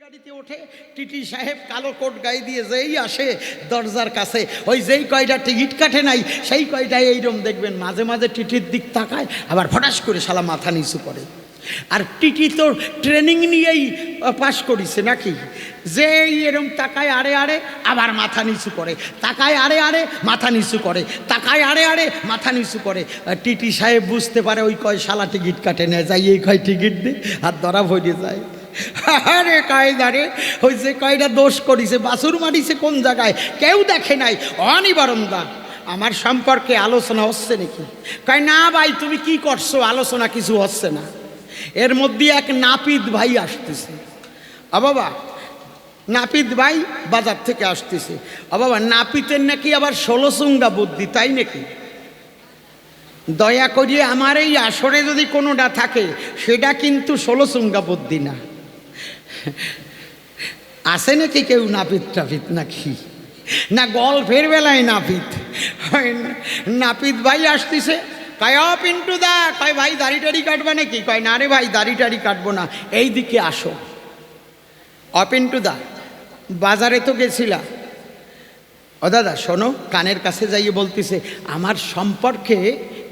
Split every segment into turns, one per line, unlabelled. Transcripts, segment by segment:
গাড়িতে ওঠে, টিটি সাহেব কালো কোট গায়ে দিয়ে যেই আসে দরজার কাছে, ওই যেই কয়টা টিকিট কাটে নাই সেই কয়টাই এইরকম দেখবেন মাঝে মাঝে টিটির দিক তাকায়, আবার ফটাস করে শালা মাথা নিচু করে। আর টিটি তো ট্রেনিং নিয়েই পাশ করিছে নাকি, যেই এরম তাকায় আড়ে আড়ে আবার মাথা নিচু করে, তাকায় আড়ে আড়ে মাথা নিচু করে, তাকায় আড়ে আড়ে মাথা নিচু করে। টিটি সাহেব বুঝতে পারে ওই কয় শালা টিকিট কাটে নেয়, যাই এই কয় টিকিট দে, আর ধরা ভরে যায়। আরে কায়দারে ওই যে কয়টা দোষ করিছে, বাছুর মারিছে কোন জায়গায় কেউ দেখে নাই, অনিবারণদা আমার সম্পর্কে আলোচনা হচ্ছে নাকি? কয় না ভাই তুমি কি করছো, আলোচনা কিছু হচ্ছে না। এর মধ্যে এক নাপিত ভাই আসতেছে। বাবা নাপিত ভাই বাজার থেকে আসতেছে। বাবা নাপিতের নাকি আবার 16 চুঙ্গা বুদ্ধি, তাই নাকি? দয়া করিয়ে আমার এই আসরে যদি কোনোটা থাকে সেটা কিন্তু 16 চুঙ্গা বুদ্ধি না। আছে নাকি কেউ নাপিত টাপিত নাকি? না গল্পের বেলায় নাপিত? নাপিত ভাই আসতেছে, কয় ও পিন্টু দা, কয় ভাই দাড়ি টাড়ি কাটবা নাকি? কয় না রে ভাই দাড়ি টাড়ি কাটবো না, এই দিকে আসো। ও পিন্টু দা বাজারে তো গেছিলা? ও দাদা শোনো, কানের কাছে যাইয়ে বলতেছে আমার সম্পর্কে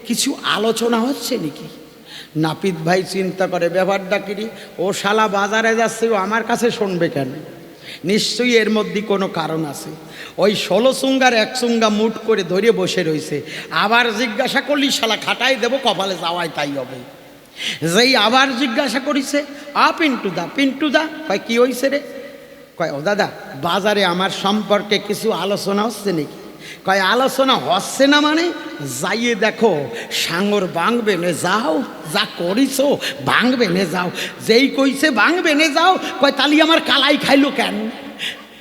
কিছু আলোচনা হচ্ছে নাকি? নাপিত ভাই চিন্তা করে ব্যাপারটা কিরি, ও শালা বাজারে যাচ্ছে, ও আমার কাছে শুনবে কেন? নিশ্চয়ই এর মধ্যে কোনো কারণ আছে। ওই 16 চুঙ্গার 1 চুঙ্গা মুট করে ধরে বসে রয়েছে। আবার জিজ্ঞাসা করলি শালা খাটাই দেবো, কপালে যাওয়াই তাই হবে। যেই আবার জিজ্ঞাসা করিছে পিন্টু দা, কয় কি হয়েছে রে? কয় ও দাদা বাজারে আমার সম্পর্কে কিছু আলোচনা হচ্ছে নাকি? কয় আলোচনা হচ্ছে না মানে? যাইয়ে দেখো সাঙর ভাঙবে নে যাও, যা করিস ভাঙবে নে যাও। যেই কইছে ভাঙবে নে যাও, কয় তালি আমার কালাই খাইলো কেন?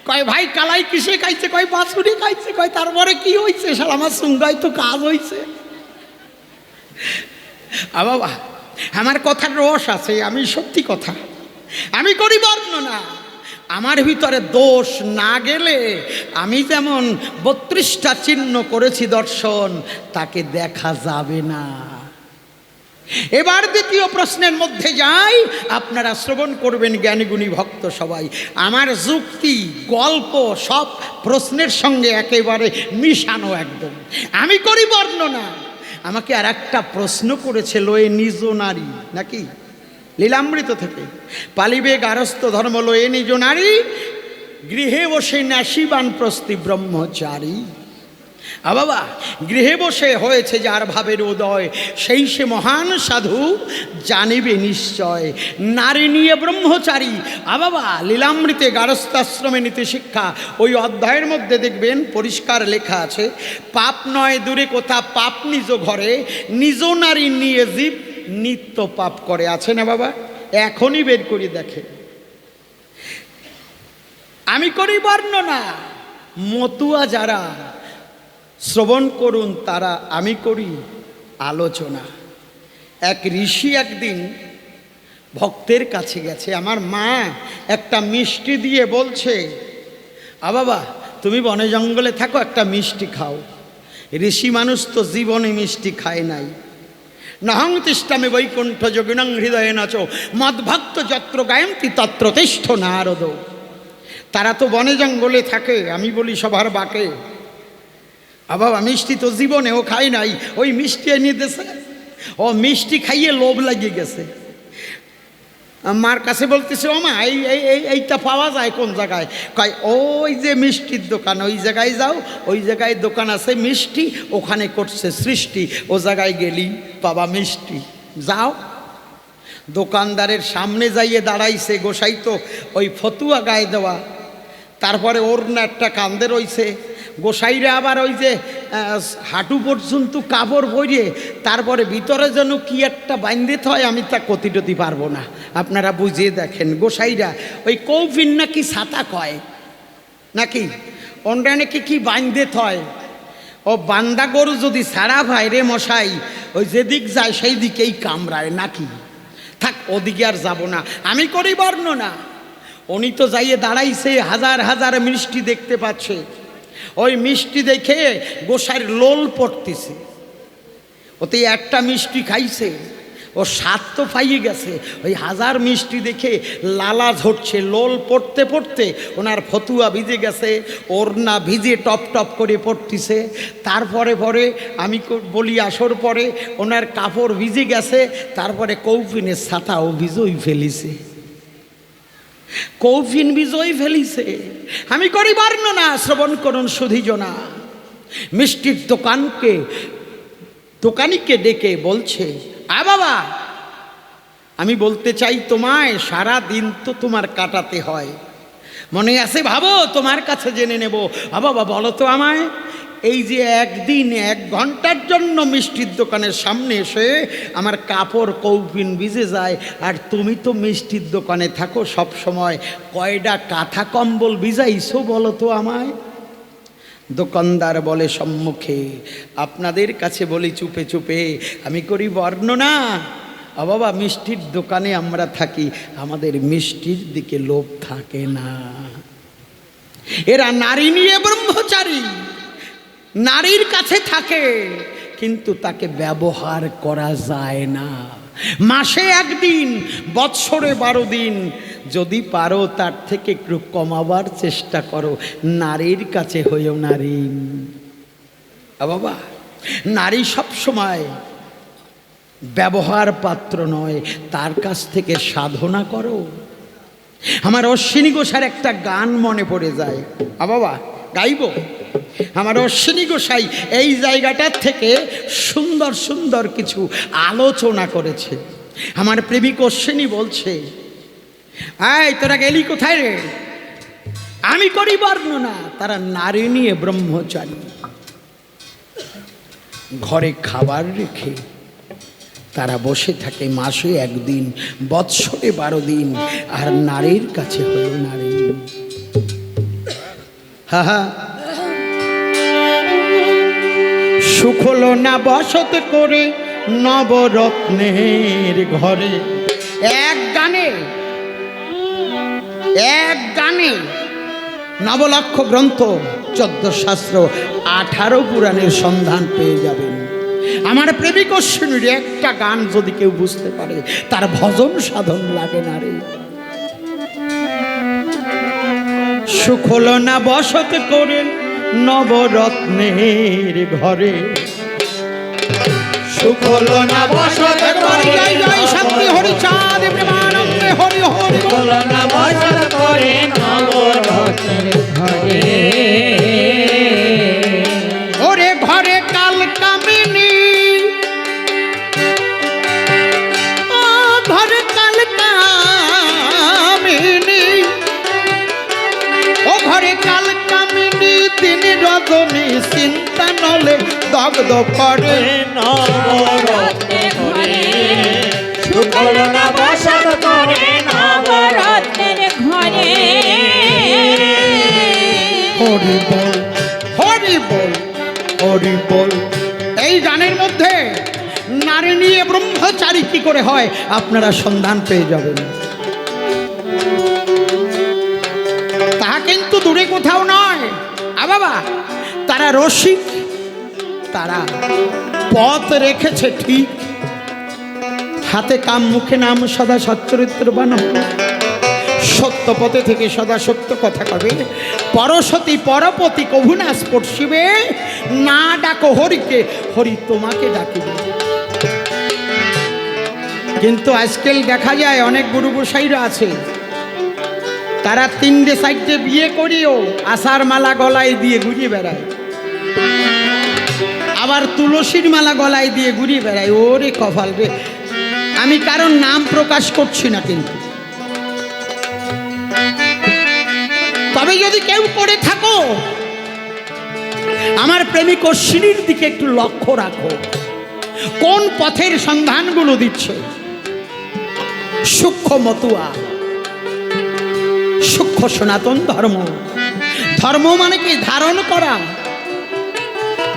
কয় ভাই কালাই কিসে খাইছে? কয় বাছুরি খাইছে। কয় তারপরে কি হয়েছে? শালা আমার সুঙ্গায় তো কাজ হয়েছে। বাবা আমার কথার রস আছে, আমি সত্যি কথা আমি করি বর্ণনা। আমার ভিতরে দোষ না গেলে আমি যেমন 32টা চিহ্ন করেছি দর্শন, তাকে দেখা যাবে না। এবার দ্বিতীয় প্রশ্নের মধ্যে যাই, আপনারা শ্রবণ করবেন জ্ঞানীগুণী ভক্ত সবাই। আমার যুক্তি গল্প সব প্রশ্নের সঙ্গে একেবারে মিশানো একদম, আমি করি বর্ণনা। আমাকে আর একটা প্রশ্ন করেছে লয়ে নিজ নারী নাকি, লীলামৃত থেকে, পালিবে গারস্থ ধর্ম লয়ে নিজ নারী, গৃহে বসে নাশিবান প্রস্তি ব্রহ্মচারী। বাবা গৃহে বসে হয়েছে যার ভাবের উদয়, সেই সে মহান সাধু জানিবে নিশ্চয়। নারী নিয়ে ব্রহ্মচারী। বাবা লীলামৃতে গারস্থাশ্রমে নীতি শিক্ষা ওই অধ্যায়ের মধ্যে দেখবেন পরিষ্কার লেখা আছে, পাপ নয় দূরে কোথা, পাপ নিজ ঘরে, নিজ নারী নিয়ে জীব নিত্য পাপ করে। আছে না বাবা? এখনই বের করে দেখে। আমি করি বর্ণনা, মতুয়া যারা শ্রবণ করুন তারা, আমি করি আলোচনা। এক ঋষি একদিন ভক্তের কাছে গেছে, আমার মা একটা মিষ্টি দিয়ে বলছে বাবা তুমি বনে জঙ্গলে থাকো, একটা মিষ্টি খাও। ঋষি মানুষ তো জীবনে মিষ্টি খায় নাই। নহং তিষ্ঠামে বৈকুণ্ঠ যোগিনং হৃদয়ে নাচো মদ্ভক্ত যত্র গায়ন্তি তত্র তিষ্ঠ নারদ। তারা তো বনে জঙ্গলে থাকে, আমি বলি সবার বাকে। বাবা মিষ্টি তো জীবনেও খাই নাই, ওই মিষ্টি এনে দিয়েছে, ও মিষ্টি খাইয়ে লোভ লাগিয়ে গেছে। মার কাছে বলতেছে ও মা এইটা পাওয়া যায় কোন জায়গায়? কয় ওই যে মিষ্টির দোকান, ওই জায়গায় যাও, ওই জায়গায় দোকান আছে মিষ্টি, ওখানে করছে সৃষ্টি, ও জায়গায় গেলি পাবা মিষ্টি, যাও। দোকানদারের সামনে যাইয়ে দাঁড়াইছে, গোসাই তো ওই ফতুয়া গায়ে দেওয়া, তারপরে ওর না একটা কান্দে রইছে, গোসাইরা আবার ওই যে হাঁটু পর্যন্ত কাপড় পরিয়ে তারপরে ভিতরে যেন কি একটা বাঁধতে হয়, আমি তা কতিটতি পারবো না, আপনারা বুঝিয়ে দেখেন। গোসাইরা ওই কৌফিন নাকি ছাতা কয় নাকি, ওনরা নাকি কি বাঁধতে হয়। ও বান্দা গরু যদি ছাড়া ভাই রে মশাই, ওই যেদিক যায় সেই দিকেই কামড়ায় নাকি। থাক ওদিকে আর যাব না, আমি করি বর্ণনা। উনি তো যাইয়ে দাঁড়াইছে, হাজার হাজার মিষ্টি দেখতে পাচ্ছে, ওই মিষ্টি দেখে গোসাইয়ের লোল পড়তেছে। ওতে একটা মিষ্টি খাইছে, ও স্বাদ তো পাইয়ে গেছে, ওই হাজার মিষ্টি দেখে লালা ঝরছে, লোল পড়তে পড়তে ওনার ফতুয়া ভিজে গেছে, ওড়না ভিজে টপ টপ করে পড়তিছে। তারপরে পরে আমি বলি আসর পরে ওনার কাপড় ভিজে গেছে, তারপরে কৌফিনের ছাতাও ভিজই ফেলিছে, কৌফিন বিজয় ফেলিছে। আমি করি বর্ণনা, শ্রবণ করুন সুধীজনা। মিষ্টির দোকানিকে ডেকে বলছে, বাবা আমি বলতে চাই তোমায়, সারা দিন তো তোমার কাটাতে হয়, মনে আছে ভাবো তোমার কাছে জেনে নেব। বাবা বলো তো আমায়, এই যে একদিন 1 ঘন্টার জন্য মিষ্টির দোকানের সামনে এসে আমার কাপড় কৌপিন ভিজে যায়, আর তুমি তো মিষ্টির দোকানে থাকো সব সময়, কয়টা কাঁথা কম্বল ভিজাইছো বলো তো আমায়? দোকানদার বলে সম্মুখে, আপনাদের কাছে বলি চুপে চুপে, আমি করি বর্ণনা। বাবা মিষ্টির দোকানে আমরা থাকি, আমাদের মিষ্টির দিকে লোভ থাকে না। এরা নারী নিয়ে ব্রহ্মচারী, নারীর কাছে থাকে কিন্তু তাকে ব্যবহার করা যায় না। মাসে 1 দিন, বৎসরে 12 দিন, যদি পারো তার থেকে একটু কমাবার চেষ্টা করো। নারীর কাছে হইও নারী। বাবা নারী সব সময় ব্যবহার পাত্র নয়, তার কাছ থেকে সাধনা করো। আমার অশ্বিনী গোসার একটা গান মনে পড়ে যায়, বাবা গাইব। আমার অশ্বিনী গোসাই এই জায়গাটার থেকে সুন্দর সুন্দর কিছু আলোচনা করেছে। আমার প্রেমিক অশ্বিনী বলছে, এই তোরা গেলি কোথায় রে? আমি করি বর্ণনা। তারা নারী নিয়ে ব্রহ্মচারী, ঘরে খাবার রেখে তারা বসে থাকে মাসে 1 দিন, বৎসরে 12 দিন, আর নারীর কাছে হলো নারী। হা সুখ হলো না বসত করে নবরত্নের ঘরে। এক গানে 9 লক্ষ গ্রন্থ, 14 শাস্ত্র, 18 পুরাণের সন্ধান পেয়ে যাবেন। আমার প্রেমিক অশ্বিনীর একটা গান যদি কেউ বুঝতে পারে, তার ভজন সাধন লাগে না রে। সুখ হলো না বসত করে নবরত্নের ঘরে, সুখ হলো না বসত করে। জয় শান্তি হরি চাঁদ প্রেমানন্দে হরি হরি। হলো না বসত করে নবরত্নের ঘরে। ওরে ঘরে কাল কামিনী, ও ঘরে কাল কামিনী, ও ঘরে কাল কামিনী, দিন রজনী চিন্তা নলে দগ্ধ করে নবরত্নের ঘরে। সুখ হলো না বসত করে নবরত্নের ঘরে। হরি বল হরি বল হরি বল। এই গানের মধ্যে নারী নিয়ে ব্রহ্মচারী কি করে হয় আপনারা সন্ধান পেয়ে যাবেন। তাহা কিন্তু দূরে কোথাও নয়। বাবা তারা রসিক, তারা পথ রেখেছে ঠিক, হাতে কাম মুখে নাম, সদা সচ্চরিত্র বানাও, সত্য পথে থেকে সদা সত্য কথা কবে। পরসতী পরপতি কভু না স্পর্শিবে, না ডাকো হরিকে হরি তোমাকে ডাকিবে। কিন্তু আজকাল দেখা যায় অনেক গুরু গোসাইরা আছে, তারা 3টে 4টে বিয়ে করিও আশার মালা গলায় দিয়ে ঘুরিয়ে বেড়ায়, আবার তুলসীর মালা গলায় দিয়ে ঘুরিয়ে বেড়ায়। ওরে কপাল রে। আমি কারণ নাম প্রকাশ করছি না, কিন্তু তবে যদি কেউ করে থাকো আমার প্রেমিক অশ্বিনীর দিকে একটু লক্ষ্য রাখো, কোন পথের সন্ধানগুলো দিচ্ছে। সূক্ষ্ম মতুয়া, সূক্ষ্ম সনাতন ধর্ম। ধর্ম মানে কি? ধারণ করা।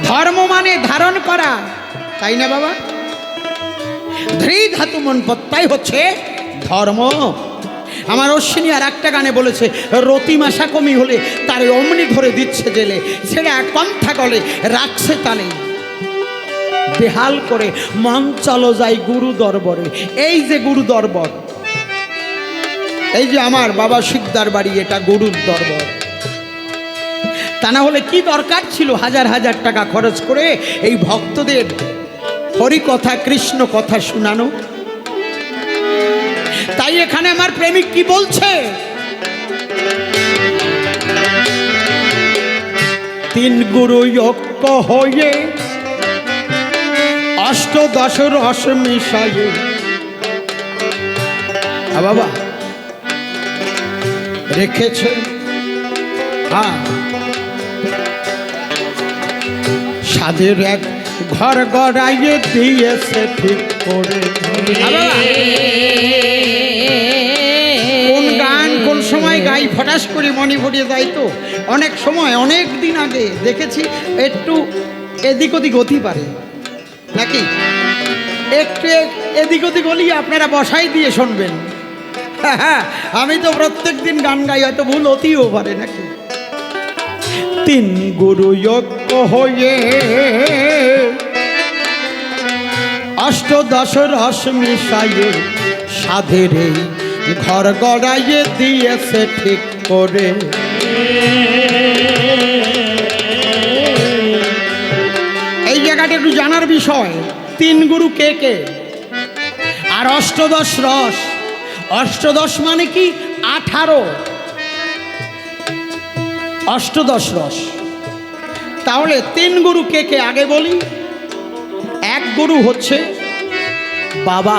ধর্ম মানে ধারণ করা, তাই না বাবা? ধৃ ধাতু মন প্রত্যয় হচ্ছে ধর্ম। আমার অশ্বিনী আর একটা গানে বলেছে, রতি মাসা কমি হলে তার অমনি ধরে দিচ্ছে জেলে, সেটা কণ্ঠা গলে রাখছে তালে। বেহাল করে মন চলো যাই গুরু দরবারে। এই যে গুরু দরবার, এই যে আমার বাবা শিকদার বাড়ি, এটা গুরুর দরবার। তা না হলে কি দরকার ছিল হাজার হাজার টাকা খরচ করে এই ভক্তদের হরি কথা কৃষ্ণ কথা শোনানো? তাই এখানে আমার প্রেমিক কি বলছে, তিন গুরু ঐক্য হয়ে অষ্টদশ রস মিশায়ে। বাবা রেখেছে, হ্যাঁ, সাধের এক ঘর গড়াইয়ে দিয়েছে ঠিক করে। কোন গান কোন সময় গাই ফটাস করে মনে পড়ে যায় তো। অনেক সময় অনেক দিন আগে দেখেছি, একটু এদিক ওদিক হতে পারে নাকি, একটু এদিক ওদিক হলেই আপনারা বসাই দিয়ে শুনবেন। হ্যাঁ, আমি তো প্রত্যেক দিন গান গাই, হয়তো ভুল হতেও পারে নাকি। তিন গুরু ঐক্য হয়ে অষ্টদশ রস মিশাইয়ে সাধের ঘর গড়াইয়ে দিয়েছে ঠিক করে। এই জায়গাটা একটু জানার বিষয়, তিন গুরু কে কে, আর অষ্টদশ রস। অষ্টদশ মানে কি 18, অষ্টদশ রস। তাহলে তিন গুরু কে কে আগে বলি। এক গুরু হচ্ছে বাবা,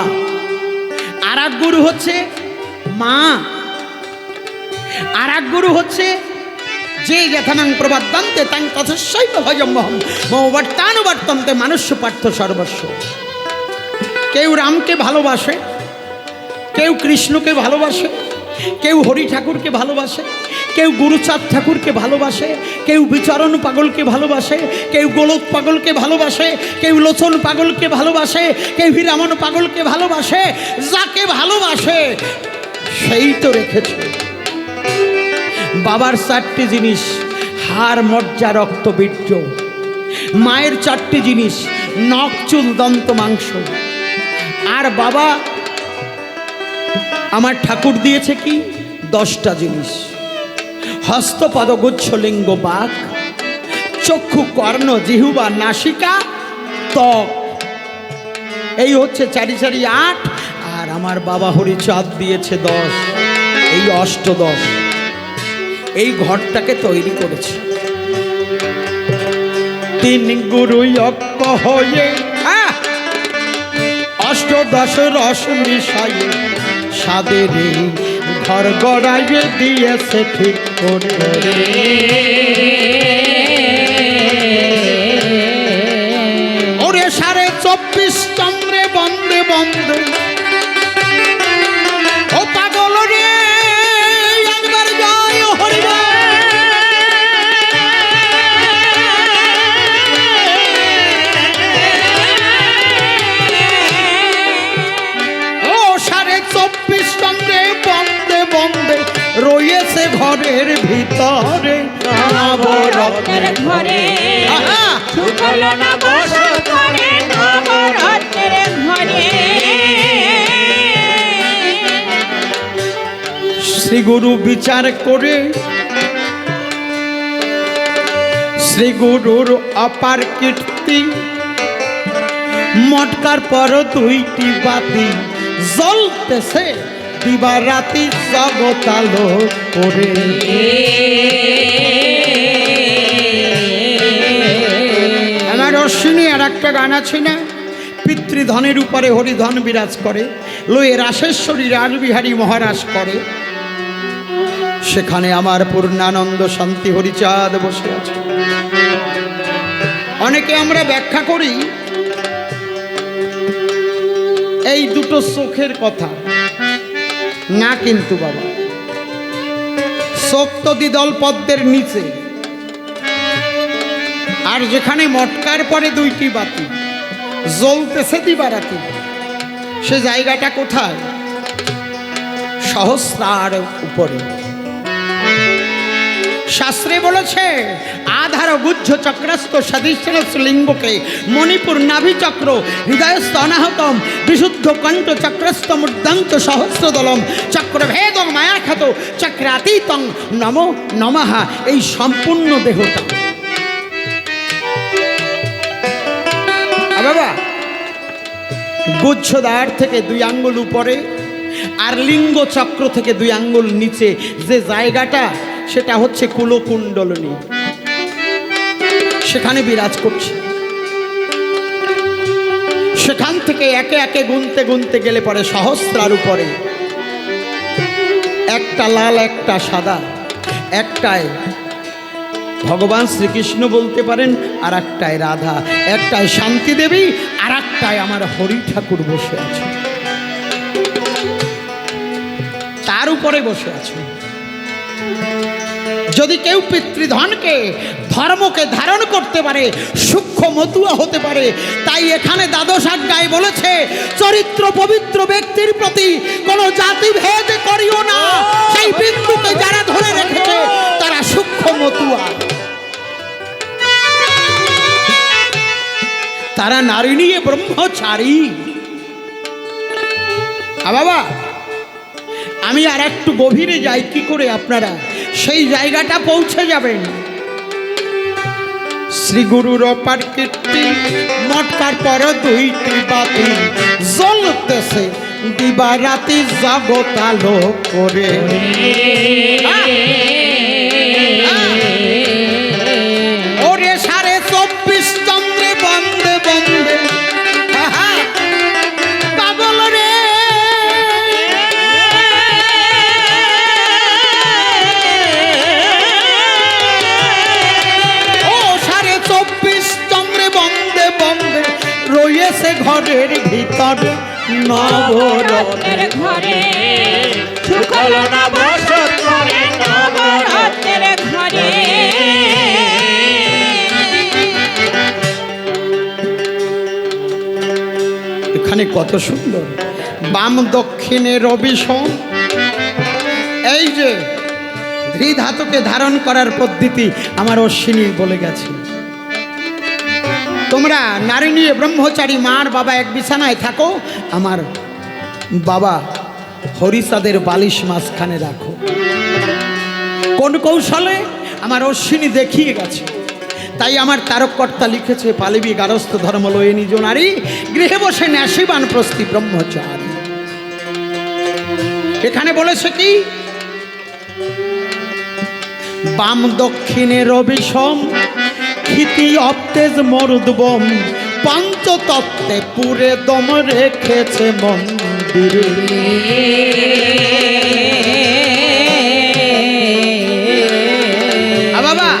আর এক গুরু হচ্ছে মা, আর এক গুরু হচ্ছে যে যথানাং প্রবাদ্যন্তে তাং তথস্যৈব ভজম্যহম মৌবর্তানুবর্তন্তে মানুষ্য পার্থ সর্বস্ব। কেউ রামকে ভালোবাসে, কেউ কৃষ্ণকে ভালোবাসে, কেউ হরি ঠাকুরকে ভালোবাসে, কেউ গুরুচাঁদ ঠাকুরকে ভালোবাসে, কেউ বিচরণ পাগলকে ভালোবাসে, কেউ গোলক পাগলকে ভালোবাসে, কেউ লোচন পাগলকে ভালোবাসে, কেউ হীরামন পাগলকে ভালোবাসে। যাকে ভালোবাসে সেই তো রেখেছে। বাবার 4টি জিনিস, হাড় মজ্জা রক্ত বীর্য। মায়ের 4টি জিনিস, নখ চুল দন্ত মাংস। আর বাবা আমার ঠাকুর দিয়েছে কি 10টা জিনিস, হস্ত পদ গুচ্ছ লিঙ্গ বাক, চক্ষু কর্ণ জিহ্বা নাসিকা ত্বক। এই হচ্ছে 4 4 8। আর আমার বাবা হরিচাঁদ দিয়েছে 10, এই অষ্টদশ। এই ঘরটাকে তৈরি করেছে। তিন গুরু ঐক্য হয়ে অষ্টদশ রস মিশাইয়ে সাধের ঘর গড়াইয়ে দিয়েছে ঠিক করে। ওরে 24.5 চন্দ্রে বন্দে বন্দে, ও পাগল রে একবার জয় হরি বল। ও 24.5 চন্দ্রে বন্দে বন্দে রয়েছে ঘরের ভিতরে নবরত্নের ঘরে। শ্রী গুরু বিচার করে, শ্রী গুরুর অপার কীর্তি, মটকার পর 2টি বাতি জ্বলতেছে দিবারাতি জগতালো করে। আমার অশ্বিনী আর একটা গান আছে না, পিতৃধনের উপরে হরিধন বিরাজ করে, লয়ে রাসেশ্বরী রাসবিহারী মহারাজ করে। সেখানে আমার পূর্ণানন্দ শান্তি হরিচাঁদ বসে আছে। অনেকে আমরা ব্যাখ্যা করি এই দুটো চোখের কথা না, কিন্তু বাবা চোখ তো দ্বিদল পদ্মের নিচে, আর যেখানে মটকার পরে 2টি বাতি জ্বলতেছে দিবারাতি, সে জায়গাটা কোথায়? সহস্রার উপরে। শাস্ত্রে বলেছে আধার গুজ্জ চক্রস্থ সদৃশ লিঙ্গকে মণিপুর নাভি চক্র হৃদয়স্থ অনাহতম বিশুদ্ধ কণ্ঠ চক্রস্থ মূর্ধন্ত সহস্রদলম চক্রভেদং মায়াখ্যাত চক্রাতীতং নমো নমঃ। এই সম্পূর্ণ দেহটা বাবা গুচ্ছদ্বার থেকে 2 আঙ্গুল উপরে আর লিঙ্গ চক্র থেকে 2 আঙ্গুল নিচে যে জায়গাটা সেটা হচ্ছে কুলকুণ্ডলিনী, সেখানে বিরাজ করছে। সেখান থেকে একে একে গুনতে গুনতে গেলে পরে সহস্রার উপরে একটা লাল একটা সাদা, একটায় ভগবান শ্রীকৃষ্ণ বলতে পারেন, আর একটায় রাধা, একটায় শান্তি দেবী, আর একটায় আমার হরি ঠাকুর বসে আছে, তার উপরে বসে আছে। যদি কেউ পিতৃধনকে ধর্মকে ধারণ করতে পারে সূক্ষ্ম মতুয়া হতে পারে। তাই এখানে দ্বাদশ আজ্ঞায় বলেছে চরিত্র পবিত্র ব্যক্তির প্রতি কোনো জাতিভেদ করিও না। সেই বিন্দুকে যারা ধরে রেখেছে তারা সূক্ষ্ম মতুয়া, তারা নারী নিয়ে ব্রহ্মচারী। বাবা আমি আর একটু গভীরে যাই, কি করে আপনারা সেই জায়গাটা পৌঁছে যাবেন। শ্রী গুরুর অপার কীর্তি মটকার পর 2টি বাতি জ্বলতেছে দিবা রাতি জগৎ আলো করে। ওরে 24.5 চন্দ্রে বন্দে বন্দে পাগল রে, রয়েছে ঘরের ভিতরে নবরত্নের ঘরে, সুখলো না বসত করে নবরত্নের ঘরে। এখানে কত সুন্দর বাম দক্ষিণে রবি সোম। এই যে ধৃধাতুকে ধারণ করার পদ্ধতি আমার অশ্বিনী বলে গেছে। তোমরা নারী নিয়ে ব্রহ্মচারী মার বাবা এক বিছানায় থাকো, আমার বাবা হরিচাঁদের বালিশ মাঝখানে রাখো। কোন কৌশলে আমার অশ্বিনী দেখিয়ে গেছে। তাই আমার তারককর্তা লিখেছে পালিবি গারস্থ ধর্ম লয়ে নিজ নারী গৃহে বসে ন্যাসিবান প্রস্তি ব্রহ্মচারী। এখানে বলেছে কি বাম দক্ষিণে রবি সোম ক্ষিতি অবতেজ মরুদ্বম পঞ্চতত্ত্বে পুরে দম রেখেছে মন্দিরে। বাবা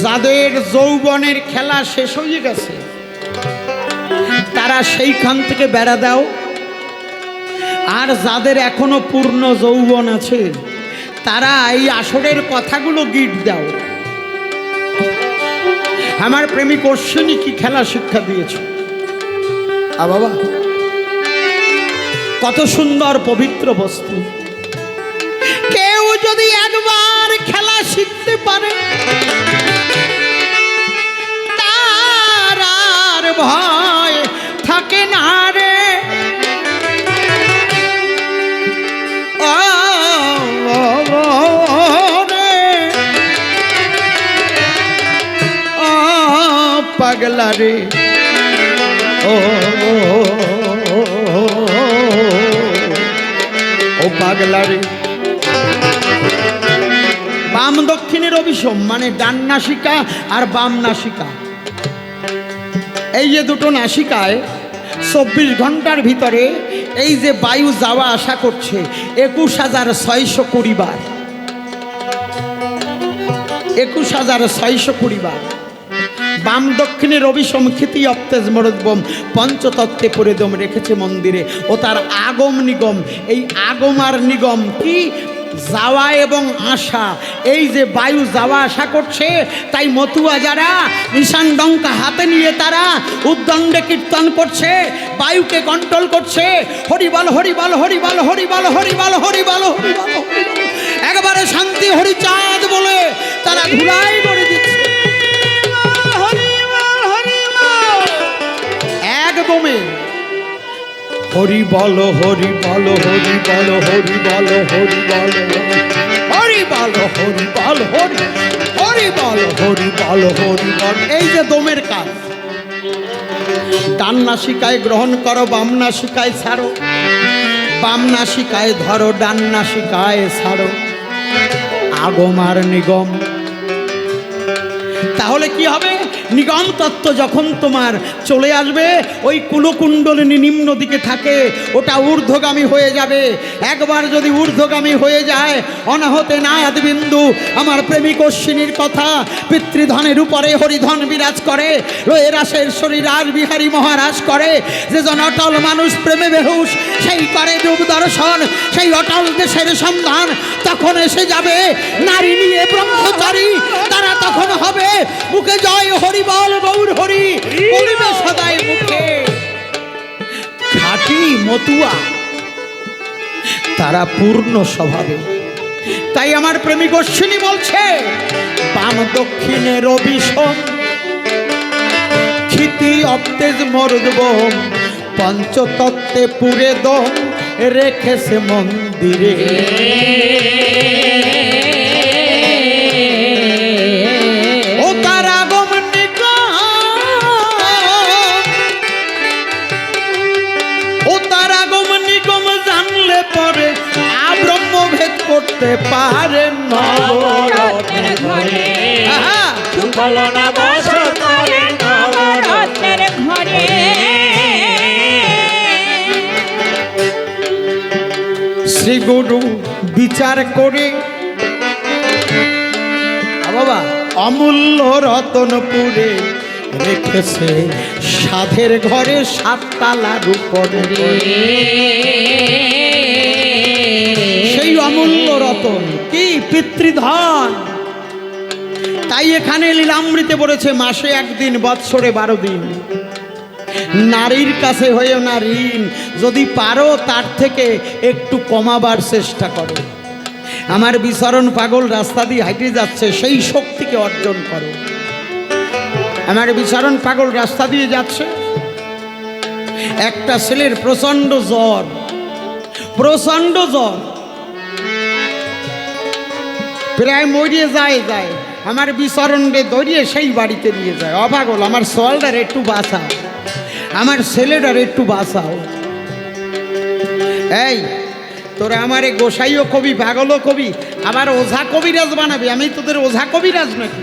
যাদের যৌবনের খেলা শেষ হয়ে গেছে তারা সেইখান থেকে বেড়া দাও, আর যাদের এখনো পূর্ণ যৌবন আছে তারা এই আসরের কথাগুলো গীত দাও। আমার প্রেমিক অশ্বিনী কি খেলা শিক্ষা দিয়েছ। বাবা কত সুন্দর পবিত্র বস্তু। কেউ যদি একবার খেলা শিখতে পারে তার আর ভয় থাকে না রে। পাগলা রে ও পাগলা রে। বাম দক্ষিণের অভিসম মানে ডান নাসিকা আর বাম নাসিকা, এই যে দুটো নাসিকায় 24 ঘন্টার ভিতরে এই যে বায়ু যাওয়া আসা করছে 21,620 বার, 21,620 বার। বাম দক্ষিণে রবি সমক্ষিতি অপ্তেজ মরুদ্বম পঞ্চতত্ত্বে পরে দম রেখেছে মন্দিরে। ও তার আগম নিগম, এই আগম আর নিগম কি যাওয়া এবং আসা, এই যে বায়ু যাওয়া আসা করছে তাই মতুয়া যারা নিশান ডঙ্কা হাতে নিয়ে তারা উদ্দণ্ডে কীর্তন করছে, বায়ুকে কন্ট্রোল করছে। হরিবল হরিবল হরিবল হরিবল হরিবল হরিবল হরিবল, একবারে শান্তি হরিচাঁদ বলে ধুলাই করে দিচ্ছে। একদমে হরি বল হরি বল হরি বল হরি বল হরি বল হরি বল হরি বল হরি হরি বল হরি বল হরি বল। এই যে দমের কাজ। ডান নাসিকায় গ্রহণ করো, বাম নাসিকায় ছাড়ো, বাম নাসিকায় ধরো, ডান নাসিকায় ছাড়ো। আগম আর নিগম। তাহলে কি হবে? নিগম তত্ত্ব যখন তোমার চলে আসবে, ওই কুলকুণ্ডলিনী নিম্ন দিকে থাকে, ওটা ঊর্ধ্বগামী হয়ে যাবে। একবার যদি ঊর্ধ্বগামী হয়ে যায়, অনাহতে নায়াদ বিন্দু আমার প্রেমিক অশ্বিনীর কথা, পিতৃধনের উপরে হরিধন বিরাজ করে, রয়ে রাসের শরীর আর বিহারী মহারাজ করে। যে জন অটল মানুষ প্রেমে বেহুশ, সেই করে রূপ দর্শন, সেই অটল দেশের সন্ধান তখন এসে যাবে। নারী নিয়ে ব্রহ্মচারী তারা তখন হবে মুখে জয় হরি বল গৌর হরি, বলিবে সদাই মুখে। খাঁটি মতুয়া তারা পূর্ণ স্বভাবে। তাই আমার প্রেমিক অশ্বিনী বলছে, বাম দক্ষিণে রবিশম, ক্ষিতি অপ্তেজ মরুদ্বম, পঞ্চতত্ত্বে পুরে দম রেখেছে মন্দিরে। করতে পারে
নবরত্নের ঘরে, সুকলনা বাস করে নবরত্নের ঘরে।
শ্রী গুরু বিচার করে বাবা অমূল্য রতনপুরে রেখেছে সাধের ঘরে, সাততলার উপরে। সেই অমূল্য রতন কি? পিতৃধন। তাই এখানে লীলামৃতে বলেছে, মাসে একদিন, বৎসরে 12 দিন। নারীর কাছে হয়েও না ঋণ, যদি পারো তার থেকে একটু কমাবার চেষ্টা করো। আমার বিচরণ পাগল রাস্তা দিয়ে হাঁটে যাচ্ছে, সেই শক্তিকে অর্জন করো। আমার বিচরণ পাগল রাস্তা দিয়ে যাচ্ছে, একটা ছেলের প্রচণ্ড জ্বর, প্রচণ্ড জ্বর, প্রায় মরিয়ে যায়। আমার বিচরণকে ধরিয়ে সেই বাড়িতে নিয়ে যায়। অপাগল, আমার সোয়ালটার একটু বাঁচাও, আমার ছেলেটার একটু বাঁচাও। এই তোরা আমার এই গোসাইও কবি, পাগলও কবি, আবার ওঝা কবিরাজ বানাবি? আমি তোদের ওঝা কবিরাজ নাকি?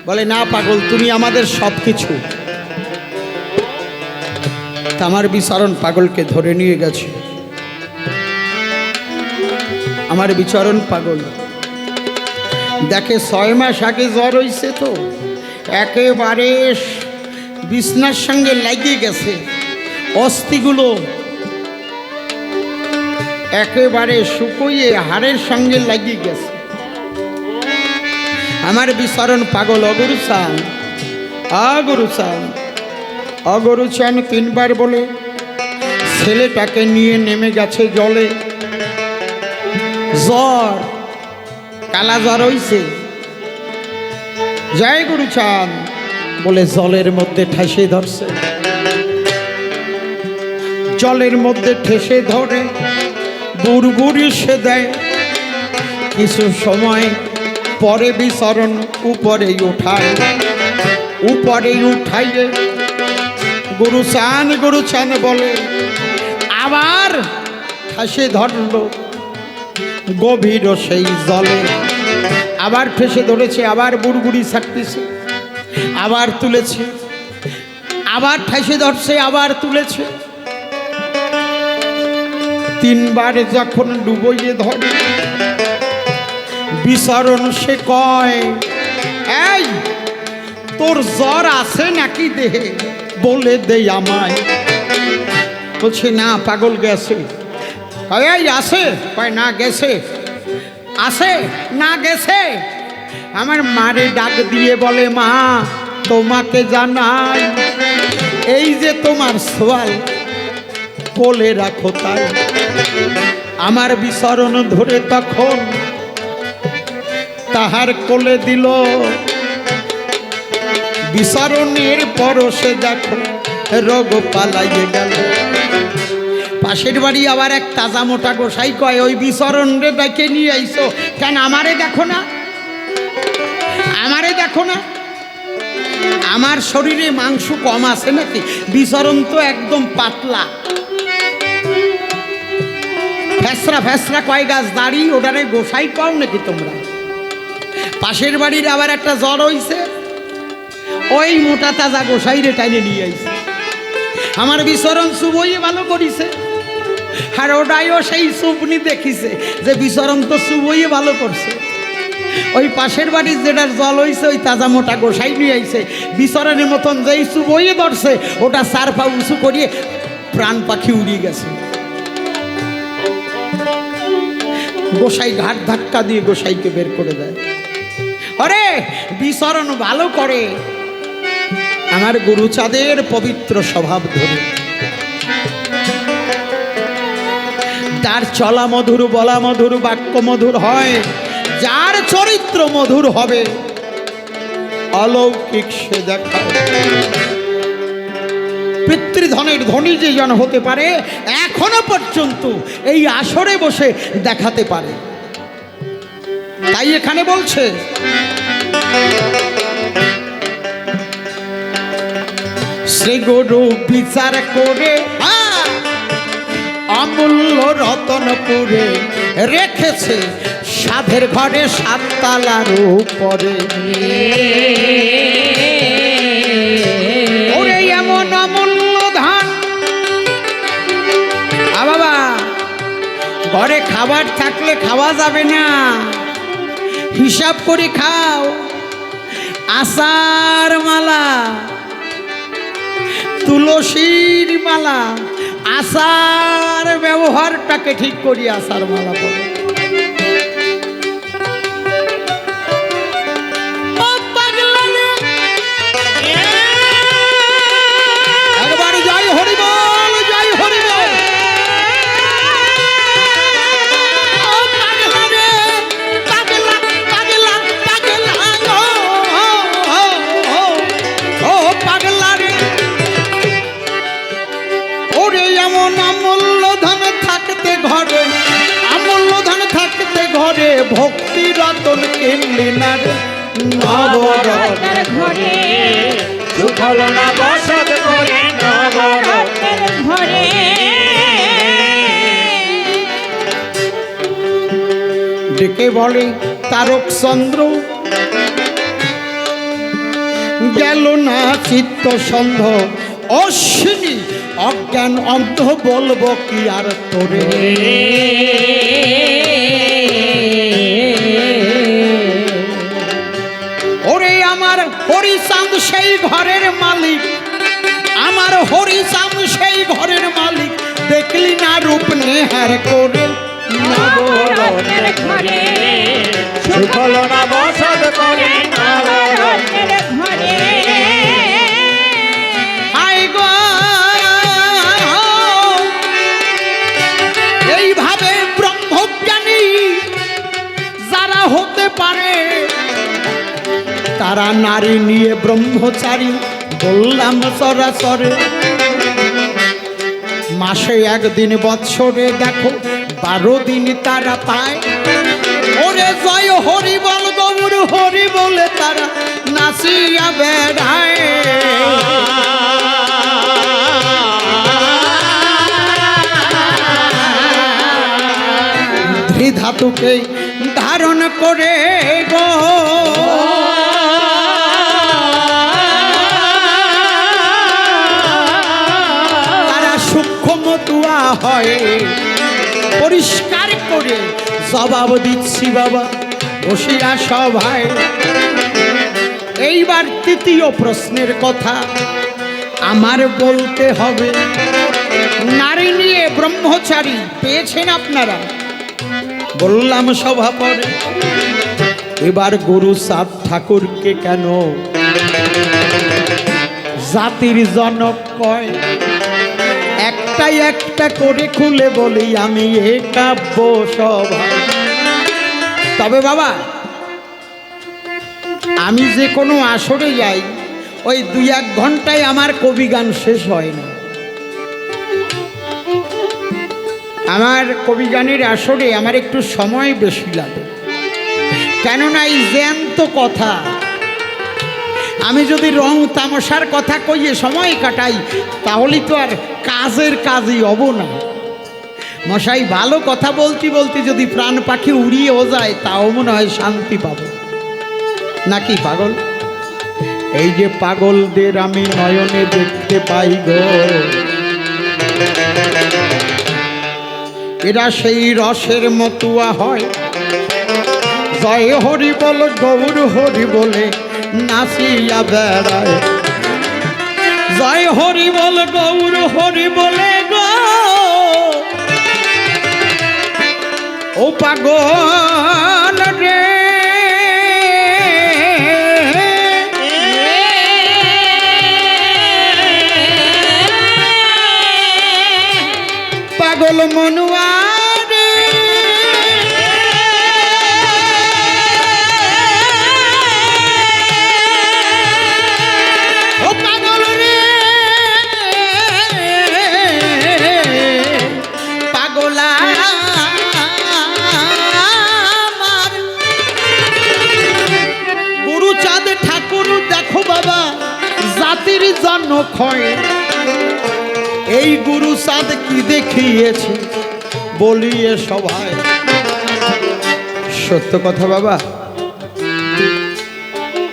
বলে না পাগল, তুমি আমাদের সব কিছু। আমার বিচরণ পাগলকে ধরে নিয়ে গেছে। আমার বিচরণ পাগল দেখে 6 মাস আগে জ্বর হয়েছে, তো একেবারে বিছনার সঙ্গে লাগিয়ে গেছে, অস্থিগুলো একেবারে শুকিয়ে হাড়ের সঙ্গে লাগিয়ে গেছে। আমার বিচরণ পাগল অগরুচান, অগরুচান, অগরুচান 3 বার বলে ছেলেটাকে নিয়ে নেমে গেছে জলে। জ্বর, কালা জ্বর হইছে। জয় গুরুচাঁদ বলে জলের মধ্যে ঠেসে ধরছে, জলের মধ্যে ঠেসে ধরে বুড়বুড়ি সে দেয়। কিছু সময় পরে বিচরণ উপরেই উঠায়, উপরেই উঠাইয়ে গুরুচাঁদ বলে আবার ঠেসে ধরল গভীর সেই জলে। আবার ঠেসে ধরেছে, আবার বুড়বুড়ি ছাকতেছে, আবার তুলেছে, আবার ঠেসে ধরছে, আবার তুলেছে। 3 বার যখন ডুবইয়ে ধরে বিচরণ সে কয়, এই তোর জ্বর আছে নাকি দেহে, বলে দে আমায়। বলছে না পাগল গেছে। এই আছে? কয় না গেছে। আছে না গেছে? আমার মারে ডাক দিয়ে বলে, মা তোমাকে জানাই, এই যে তোমার সোয়াল কোলে রাখো তাই। আমার বিচরণ ধরে তখন তাহার কোলে দিল, বিচরণের পরশে দেখো রোগ পালাইয়ে গেল। পাশের বাড়ি আবার এক তাজা মোটা গোসাই কয়, ওই বিচরণ রে ডেকে নিয়ে আইসো কেন? আমারে দেখো না, আমারে দেখো না, আমার শরীরে মাংস কম আছে নাকি? বিচরণ তো একদম পাতলা, ফেসরা ফেসরা কয় গাছ দাড়ি, ওটারে গোসাই কও নাকি তোমরা? পাশের বাড়ির আবার একটা জ্বর হইছে, ওই মোটা তাজা গোসাই রে টাইনে নিয়ে আইছে। আমার বিচরণ চুবইয়ে ভালো করিছে, আর ওটাইও সেই চুপনি দেখিছে যে বিচরণ তো চুবইয়ে ভালো করছে। ওই পাশের বাড়ির যেটার জল হইছে ওই তাজা মোটা গোসাই নিয়ে আইছে, বিচরণের মতন যেই চুবইয়ে ধরছে ওটা চার পা উঁচু করিয়ে প্রাণ পাখি উড়িয়ে গেছে। গোসাই ঘাট ধাক্কা দিয়ে গোসাইকে বের করে দেয়। আরে বিচরণ ভালো করে আমার গুরুচাঁদের পবিত্র স্বভাব ধরে, তার চলা মধুর, বলা মধুর, বাক্য মধুর হয়, যার চরিত্র মধুর হবে অলৌকিক সে দেখায়। পিতৃধনের ধনী যে জন হতে পারে এখনো পর্যন্ত এই আসরে বসে দেখাতে পারে। তাই এখানে বলছে, শ্রী গুরু বিচার করে অমূল্য রতনপুরে রেখেছে সাধের ঘরে সাততলার উপরে। ওরে এমন অমূল্য ধান, বাবা ঘরে খাবার থাকলে খাওয়া যাবে না, হিসাব করে খাও। আচার মালা, তুলসীর মালা, আচার ব্যবহারটাকে ঠিক করি, আচার মালা বলে। একবার জয় হরি বল, জয় হরি বল। ঘরে ভক্তি রতন কিনলি না রে
নবরত্নের ঘরে, সুফল না বসত করে নবরত্নের ঘরে।
ডেকে বলে তারক চন্দ্র, গেল না চিত্ত সন্ধ, অশ্বিনী অজ্ঞান অন্ধ, বলবো কি আর তোরে। ওরে আমার হরিচাঁদ সেই ঘরের মালিক, আমার হরিচাঁদ সেই ঘরের মালিক, দেখলি না রূপ নেহার করে
নবরত্নের ঘরে, সুফল না বসত করে নবরত্নের ঘরে।
এইভাবে ব্রহ্মজ্ঞানী যারা হতে পারে তারা নারী নিয়ে ব্রহ্মচারী, বললাম সরাসরে। মাসে একদিন, বৎসরে দেখো 12 দিন তারা পায়। ওরে জয় হরি বল, গৌর হরি বলে তারা নাচিয়া বেড়ায়। ধাতুকে ধারণ করে গো তারা সূক্ষ্ম মতুয়া হয়। পরিষ্কার করে জবাব দিচ্ছি বাবা, বসিয়া সভায়। এইবার তৃতীয় প্রশ্নের কথা আমার বলতে হবে। নারী নিয়ে ব্রহ্মচারী পেয়েছেন আপনারা, বললাম সভা পরে। এবার গুরু চাঁদ ঠাকুরকে কেন জাতির জনক কয়? একটাই একটা করে খুলে বলি আমি এ কাব্য সভা। তবে বাবা আমি যে কোনো আসরে যাই ওই 2-1 ঘন্টায় আমার কবি গান শেষ হয় না। আমার কবি গানের আসরে আমার একটু সময় বেশি লাগে, কেননা এই জ্যান্ত কথা। আমি যদি রং তামাশার কথা কইয়ে সময় কাটাই তাহলে তো আর কাজের কাজই হব না। মশাই ভালো কথা বলতে বলতে যদি প্রাণ পাখি উড়িয়েও যায় তাও মনে হয় শান্তি পাবো, নাকি পাগল? এই যে পাগলদের আমি নয়নে দেখতে পাই গো, এরা সেই রসের মতুয়া হয়। জয় হরি বল গৌর হরি বলে নাচিয়া বেড়ায়। জয় হরি বল গৌর হরি বলে গো ও পাগল রে, পাগল মনুয়া রে। ও পাগল রে, পাগলা গুরুচাঁদ ঠাকুর দেখো বাবা জাতির জন্য ক্ষয়। এই গুরুচাঁদ কি দেখিয়েছে বলিয়ে সবাই। সত্য কথা বাবা,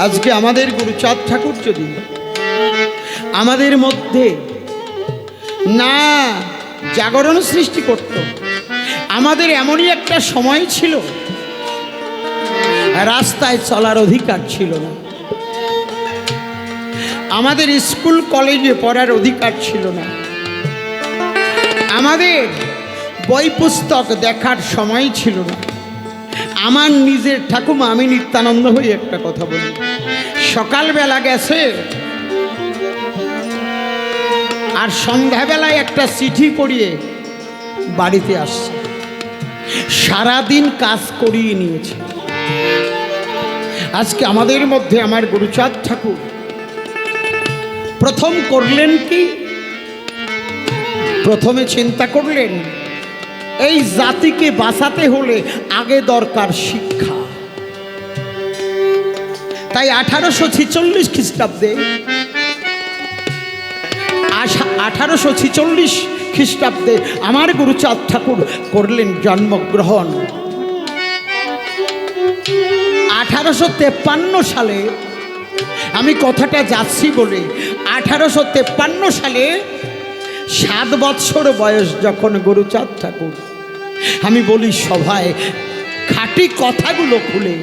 আজকে আমাদের গুরুচাঁদ ঠাকুর যদি আমাদের মধ্যে না জাগরণ সৃষ্টি করত, আমাদের এমনই একটা সময় ছিল রাস্তায় চলার অধিকার ছিল না, আমাদের স্কুল কলেজে পড়ার অধিকার ছিল না, আমাদের বই পুস্তক দেখার সময় ছিল না। আমার নিজের ঠাকুমা, আমি নিত্যানন্দ হয়ে একটা কথা বলি, সকালবেলা গেছে আর সন্ধ্যাবেলায় একটা চিঠি পড়িয়ে বাড়িতে আসছে, সারাদিন কাজ করিয়ে নিয়েছে। আজকে আমাদের মধ্যে আমার গুরুচাঁদ ঠাকুর প্রথম করলেন কি? প্রথমে চিন্তা করলেন এই জাতিকে বাঁচাতে হলে আগে দরকার শিক্ষা। তাই 1846 খ্রিস্টাব্দে 1846 খ্রিস্টাব্দে আমার গুরুচাঁদ ঠাকুর করলেন জন্মগ্রহণ। 1853 সালে, আমি কথাটা যাচ্ছি বলে, 1853 সালে 7 বৎসর বয়স যখন গুরুচাঁদ ঠাকুর, আমি বলি সভায় খাঁটি কথাগুলো খুলে,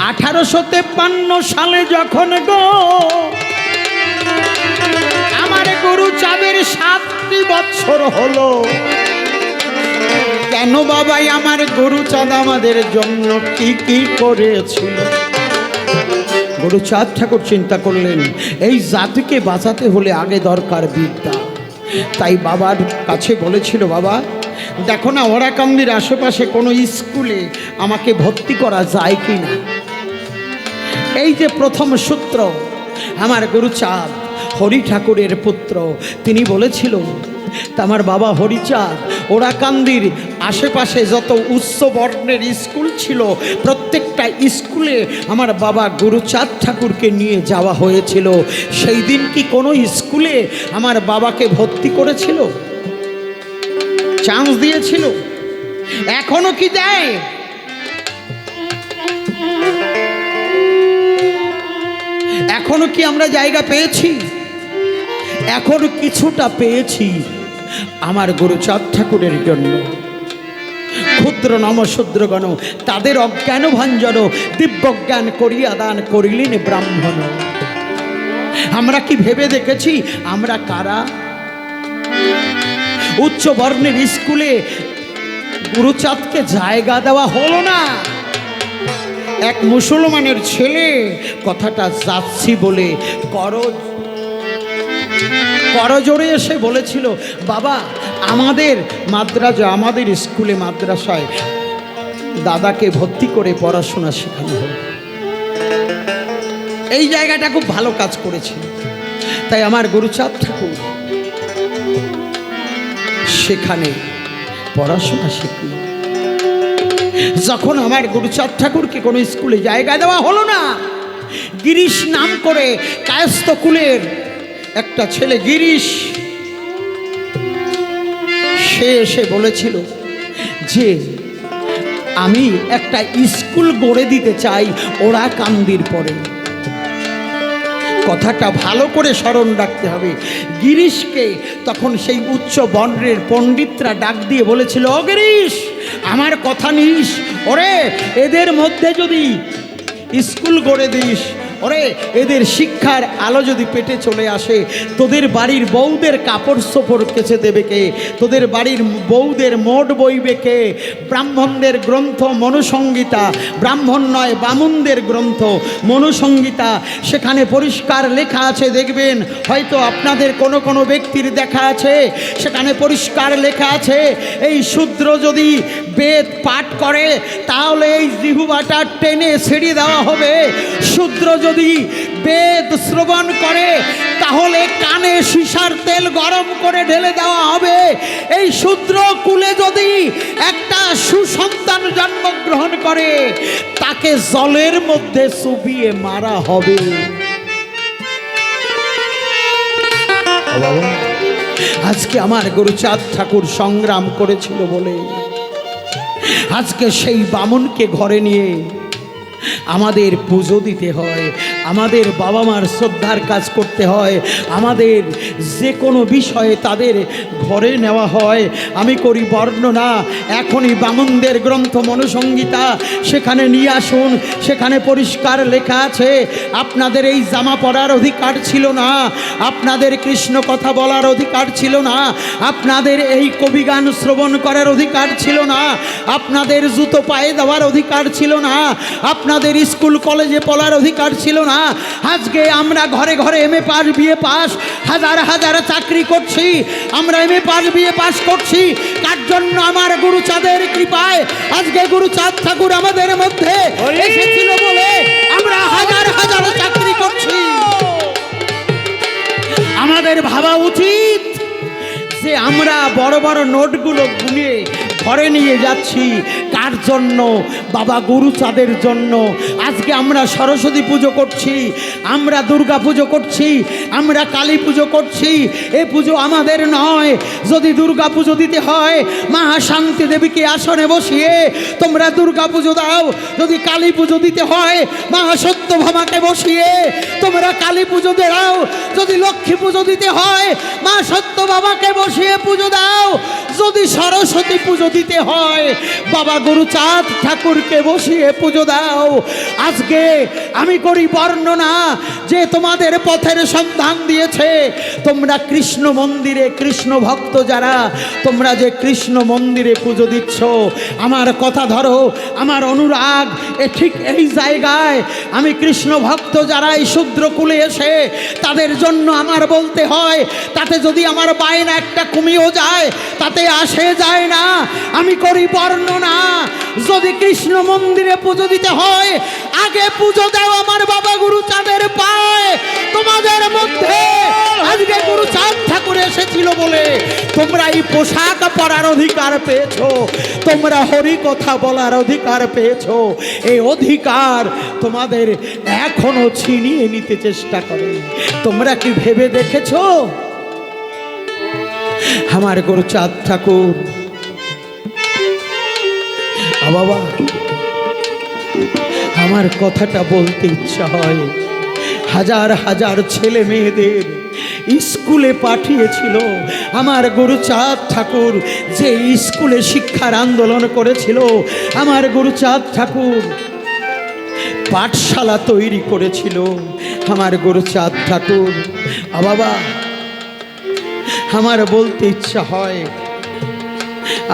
1853 সালে যখন গো আমার গুরুচাঁদের 7টি বৎসর হলো, কেন বাবাই আমার গুরুচাঁদ আমাদের জন্য কি কি করেছিল? গুরুচাঁদ ঠাকুর চিন্তা করলেন এই জাতিকে বাঁচাতে হলে আগে দরকার বিদ্যা। তাই বাবার কাছে বলেছিল, বাবা দেখো না ওরাকান্দির আশেপাশে কোনো স্কুলে আমাকে ভর্তি করা যায় কি না। এই যে প্রথম সূত্র, আমার গুরুচাঁদ হরি ঠাকুরের পুত্র, তিনি বলেছিল, তা আমার বাবা হরিচাঁদ ওরাকান্দির আশেপাশে যত উচ্চ বর্ণের স্কুল ছিল প্রত্যেকটা স্কুলে আমার বাবা গুরুচাঁদ ঠাকুরকে নিয়ে যাওয়া হয়েছিল। সেই দিন কি কোনো স্কুলে আমার বাবাকে ভর্তি করেছিল? চান্স দিয়েছিল? এখনো কি দেয়? এখনো কি আমরা জায়গা পেয়েছি? এখনো কিছুটা পেয়েছি আমার গুরুচাঁদ ঠাকুরের জন্য। ক্ষুদ্র নমশূদ্রগণ তাদের অজ্ঞান ভঞ্জন দিব্যজ্ঞান করিয়া দান করিলেন ব্রাহ্মণ। আমরা কি ভেবে দেখেছি আমরা কারা? উচ্চ বর্ণের স্কুলে গুরুচাঁদকে জায়গা দেওয়া হলো না। এক মুসলমানের ছেলে, কথাটা যাচ্ছি বলে করজোরে এসে বলেছিল, বাবা আমাদের আমাদের স্কুলে মাদ্রাসায় দাদাকে ভর্তি করে পড়াশোনা শেখানো হবে। এই জায়গাটা খুব ভালো কাজ করেছিল। তাই আমার গুরুচাঁদ ঠাকুর সেখানে পড়াশোনা শিখল। যখন আমার গুরুচাঁদ ঠাকুরকে কোনো স্কুলে জায়গা দেওয়া হলো না, গিরিশ নাম করে কায়স্থ কুলের একটা ছেলে গিরিশ, সে এসে বলেছিল যে আমি একটা স্কুল গড়ে দিতে চাই ওরা কান্দির পরে। কথাটা ভালো করে স্মরণ রাখতে হবে। গিরিশকে তখন সেই উচ্চ বর্ণের পণ্ডিতরা ডাক দিয়ে বলেছিল, ও গিরিশ, আমার কথা নিস, ওরে এদের মধ্যে যদি স্কুল গড়ে দিস, ওরে এদের শিক্ষার আলো যদি পেটে চলে আসে, তোদের বাড়ির বউদের কাপড় সোপড় কেচে দেবে কে? তোদের বাড়ির বউদের মোট বইবে কে? ব্রাহ্মণদের গ্রন্থ মনুসংহিতা, ব্রাহ্মণ নয় বামুনদের গ্রন্থ মনুসংহিতা, সেখানে পরিষ্কার লেখা আছে, দেখবেন হয়তো আপনাদের কোনো কোনো ব্যক্তির দেখা আছে, সেখানে পরিষ্কার লেখা আছে এই শূদ্র যদি বেদ পাঠ করে তাহলে এই জিহ্বাটা টেনে ছেড়ে দেওয়া হবে। শূদ্র যদি বেদ শ্রবণ করে তাহলে কানে সীসার তেল গরম করে ঢেলে দেওয়া হবে। এই শূদ্র কুলে যদি একটা সুসন্তান জন্মগ্রহণ করে তাকে জলের মধ্যে চুবিয়ে মারা হবে। আজকে আমার গুরুচাঁদ ঠাকুর সংগ্রাম করেছিল বলে আজকে সেই বামুনকে ঘরে নিয়ে আমাদের পুজো দিতে হয়, আমাদের বাবা মার শ্রদ্ধার কাজ করতে হয়, আমাদের যে কোনো বিষয়ে তাদের ঘরে নেওয়া হয়। আমি করি বর্ণনা, এখনই বামুনদের গ্রন্থ মনুসংহিতা সেখানে নিয়ে আসুন, সেখানে পরিষ্কার লেখা আছে আপনাদের এই জামা পরার অধিকার ছিল না, আপনাদের কৃষ্ণ কথা বলার অধিকার ছিল না, আপনাদের এই কবিগান শ্রবণ করার অধিকার ছিল না, আপনাদের জুতো পায়ে দেওয়ার অধিকার ছিল না, আপনাদের স্কুল কলেজে পড়ার অধিকার ছিল না। আজকে আমরা ঘরে ঘরে এমএ পাস বিএ পাস হাজার হাজার চাকরি করছি, আমরা এমএ পাস বিএ পাস করছি কার জন্য? আমার গুরুচাঁদের কৃপায়। আজকে গুরুচাঁদ ঠাকুর আমাদের মধ্যে এসেছিল বলে আমরা হাজার হাজার চাকরি করছি। আমাদের ভাবা উচিত যে আমরা বড় বড় নোটগুলো গুনে ঘরে নিয়ে যাচ্ছি কার জন্য? বাবা গুরুচাঁদের জন্য। আজকে আমরা সরস্বতী পুজো করছি, আমরা দুর্গা পুজো করছি, আমরা কালী পুজো করছি, এ পুজো আমাদের নয়। যদি দুর্গা পুজো দিতে হয় মা শান্তি দেবীকে আসনে বসিয়ে তোমরা দুর্গা পুজো দাও, যদি কালী পুজো দিতে হয় মা সত্যভামাকে বসিয়ে তোমরা কালী পুজো দাও, যদি লক্ষ্মী পুজো দিতে হয় মা সত্যভামাকে বসিয়ে পুজো দাও, যদি সরস্বতী পুজো দিতে হয় বাবা গুরুচাঁদ ঠাকুরকে বসিয়ে পুজো দাও। আজকে আমি করি বর্ণনা যে তোমাদের পথের সন্ধান দিয়েছে, তোমরা কৃষ্ণ মন্দিরে, কৃষ্ণ ভক্ত যারা, তোমরা যে কৃষ্ণ মন্দিরে পুজো দিচ্ছ, আমার কথা ধরো, আমার অনুরাগ ঠিক এই জায়গায়। আমি কৃষ্ণ ভক্ত যারা এই শূদ্রকুলে এসে তাদের জন্য আমার বলতে হয়, তাতে যদি আমার বায়না একটা কমিয়েও যায় তাতে আসে যায় না। আমি করি বর্ণনা, যদি কৃষ্ণ মন্দিরে পুজো দিতে হয় আগে পুজো দাও আমার বাবা গুরুচাঁদের পায়। তোমাদের মধ্যে আজকে গুরুচাঁদ ঠাকুর এসেছিল বলে তোমরা এই পোশাক পরার অধিকার পেয়েছো, তোমরা হরি কথা বলার অধিকার পেয়েছো। এই অধিকার তোমাদের এখনো ছিনিয়ে নিতে চেষ্টা করে। তোমরা কি ভেবে দেখেছো? আমার গুরুচাঁদ ঠাকুর বাবা, আমার কথাটা বলতে ইচ্ছা হয়, হাজার হাজার ছেলে মেয়েদের স্কুলে পাঠিয়েছিল আমার গুরুচাঁদ ঠাকুর। যে স্কুলে শিক্ষার আন্দোলন করেছিল আমার গুরুচাঁদ ঠাকুর, পাঠশালা তৈরি করেছিল আমার গুরুচাঁদ ঠাকুর। বাবা, আমার বলতে ইচ্ছা হয়,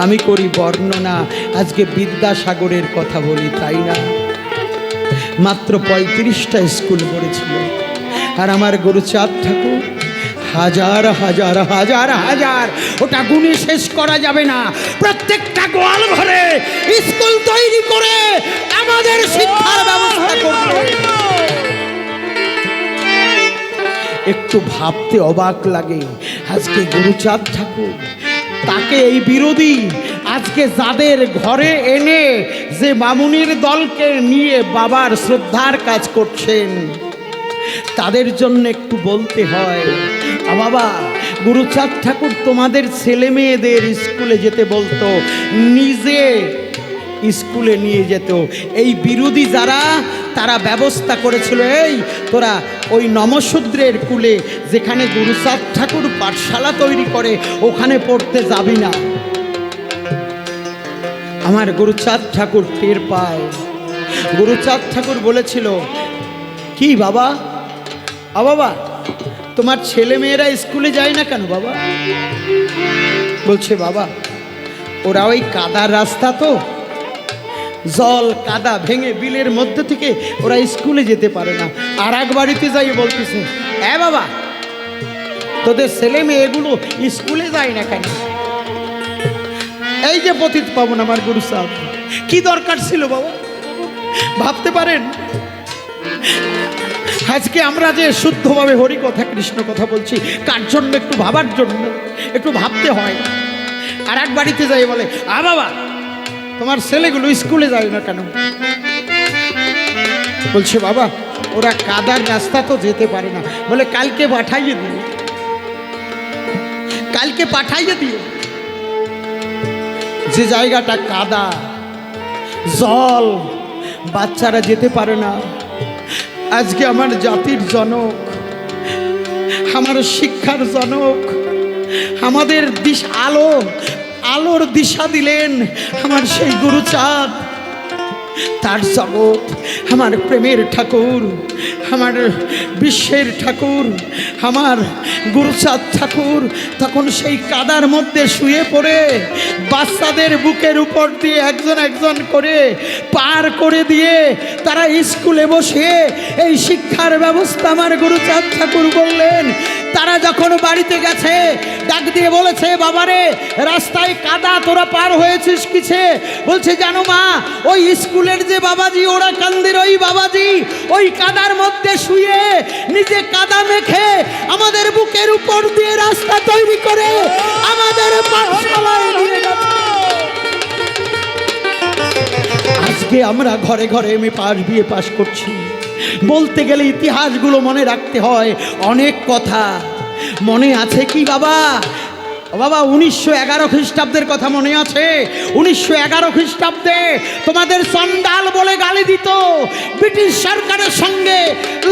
আমি করি বর্ণনা, আজকে বিদ্যাসাগরের কথা বলি তাই না? মাত্র 35টা স্কুল করেছিল, আর আমার গুরুচাঁদ ঠাকুর হাজার হাজার হাজার হাজার, ওটা গুণে শেষ করা যাবে না। প্রত্যেকটা গোয়াল ঘরে স্কুল তৈরি করে আমাদের শিক্ষার ব্যবস্থা করবে। একটু ভাবতে অবাক লাগে। আজকে গুরুচাঁদ ঠাকুর, তাকে এই বিরোধী আজকে যাদের ঘরে এনে যে মামুনির দলকে নিয়ে বাবার শ্রদ্ধার কাজ করছেন, তাদের জন্য একটু বলতে হয়, বাবা গুরুচাঁদ ঠাকুর তোমাদের ছেলে মেয়েদের স্কুলে যেতে বলতো, নিজে স্কুলে নিয়ে যেত। এই বিরোধী যারা, তারা ব্যবস্থা করেছিল, এই তোরা ওই নমশূদ্রের কুলে যেখানে গুরুচাঁদ ঠাকুর পাঠশালা তৈরি করে ওখানে পড়তে যাবি না। আমার গুরুচাঁদ ঠাকুর টের পায়। গুরুচাঁদ ঠাকুর বলেছিল, কি বাবা, বাবা তোমার ছেলে মেয়েরা স্কুলে যায় না কেন বাবা? বলছে, বাবা ওরা ওই কাদার রাস্তা, তো জল কাদা ভেঙে বিলের মধ্যে থেকে ওরা স্কুলে যেতে পারে না। আর এক বাড়িতে যাই বলতেছে, হ্যাঁ বাবা তোদের ছেলে মেয়েগুলো স্কুলে যায় না কেন? এই যে পতিত পাবন আমার গুরু সাহেব, কি দরকার ছিল বাবা? ভাবতে পারেন আজকে আমরা যে শুদ্ধভাবে হরি কথা কৃষ্ণ কথা বলছি, কার জন্য? একটু ভাবার জন্য, একটু ভাবতে হয়। আর এক বাড়িতে যাই বলে, বাবা তোমার ছেলেগুলো স্কুলে যায় না কেন? বলছে, বাবা ওরা কাদার রাস্তা তো যেতে পারে না। বলে, কালকে পাঠাইয়ে দিও, কালকে পাঠাইয়ে দিও। যে জায়গাটা কাদা জল, বাচ্চারা যেতে পারে না। আজকে আমার জাতির জনক, আমার শিক্ষার জনক, আমাদের আলোর দিশা দিলেন আমার সেই গুরুচাঁদ। তার জগৎ আমার প্রেমের ঠাকুর, আমার বিশ্বের ঠাকুর, আমার গুরুচাঁদ ঠাকুর তখন সেই কাদার মধ্যে শুয়ে পড়ে বাচ্চাদের বুকের উপর দিয়ে একজন একজন করে পার করে দিয়ে তারা স্কুলে বসে এই শিক্ষার ব্যবস্থা আমার গুরুচাঁদ ঠাকুর বললেন। তারা যখন বাড়িতে গেছে, ডাক দিয়ে বলেছে, বাবারে রাস্তায় কাদা, তোরা পার হয়েছিস কিছে? বলছে, জানো মা, ওই স্কুলের যে বাবাজি, ওরা কান্দির ওই বাবাজি ওই কাদার মধ্যে শুয়ে নিজে কাদা মেখে আমাদের বুকের উপর দিয়ে রাস্তা তৈরি করে আমাদের পাঠশালায় নিয়ে গেছে। আজকে আমরা ঘরে ঘরে এমএ পাস, বিএ পাস করছি। বলতে গেলে ইতিহাসগুলো মনে রাখতে হয়, অনেক কথা মনে আছে কি বাবা? বাবা 1911 খ্রিস্টাব্দের কথা মনে আছে? 1911 খ্রিস্টাব্দে তোমাদের চন্ডাল বলে গালি দিত, ব্রিটিশ সরকারের সঙ্গে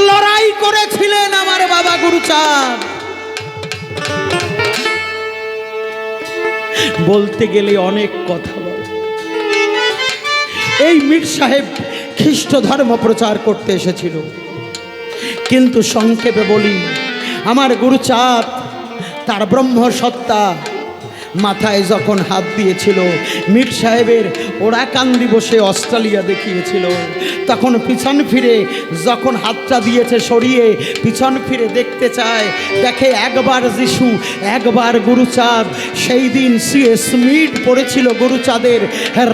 লড়াই করেছিলেন আমার বাবা গুরুচাঁদ। বলতে গেলে অনেক কথা। এই মীর সাহেব খ্রিস্ট ধর্ম প্রচার করতে এসেছিল, কিন্তু সংক্ষেপে বলি, আমার গুরুচাঁদ তার ব্রহ্মসত্তা মাথায় যখন হাত দিয়েছিল, মীর সাহেবের ওরাকান্দি বসে অস্ট্রেলিয়া দেখিয়েছিল, তখন পিছন ফিরে যখন হাতটা দিয়েছে সরিয়ে পিছন ফিরে দেখতে চায়, দেখে একবার যিশু একবার গুরুচাঁদ। সেই দিন সিএ স্মিথ পড়েছিল গুরুচাঁদের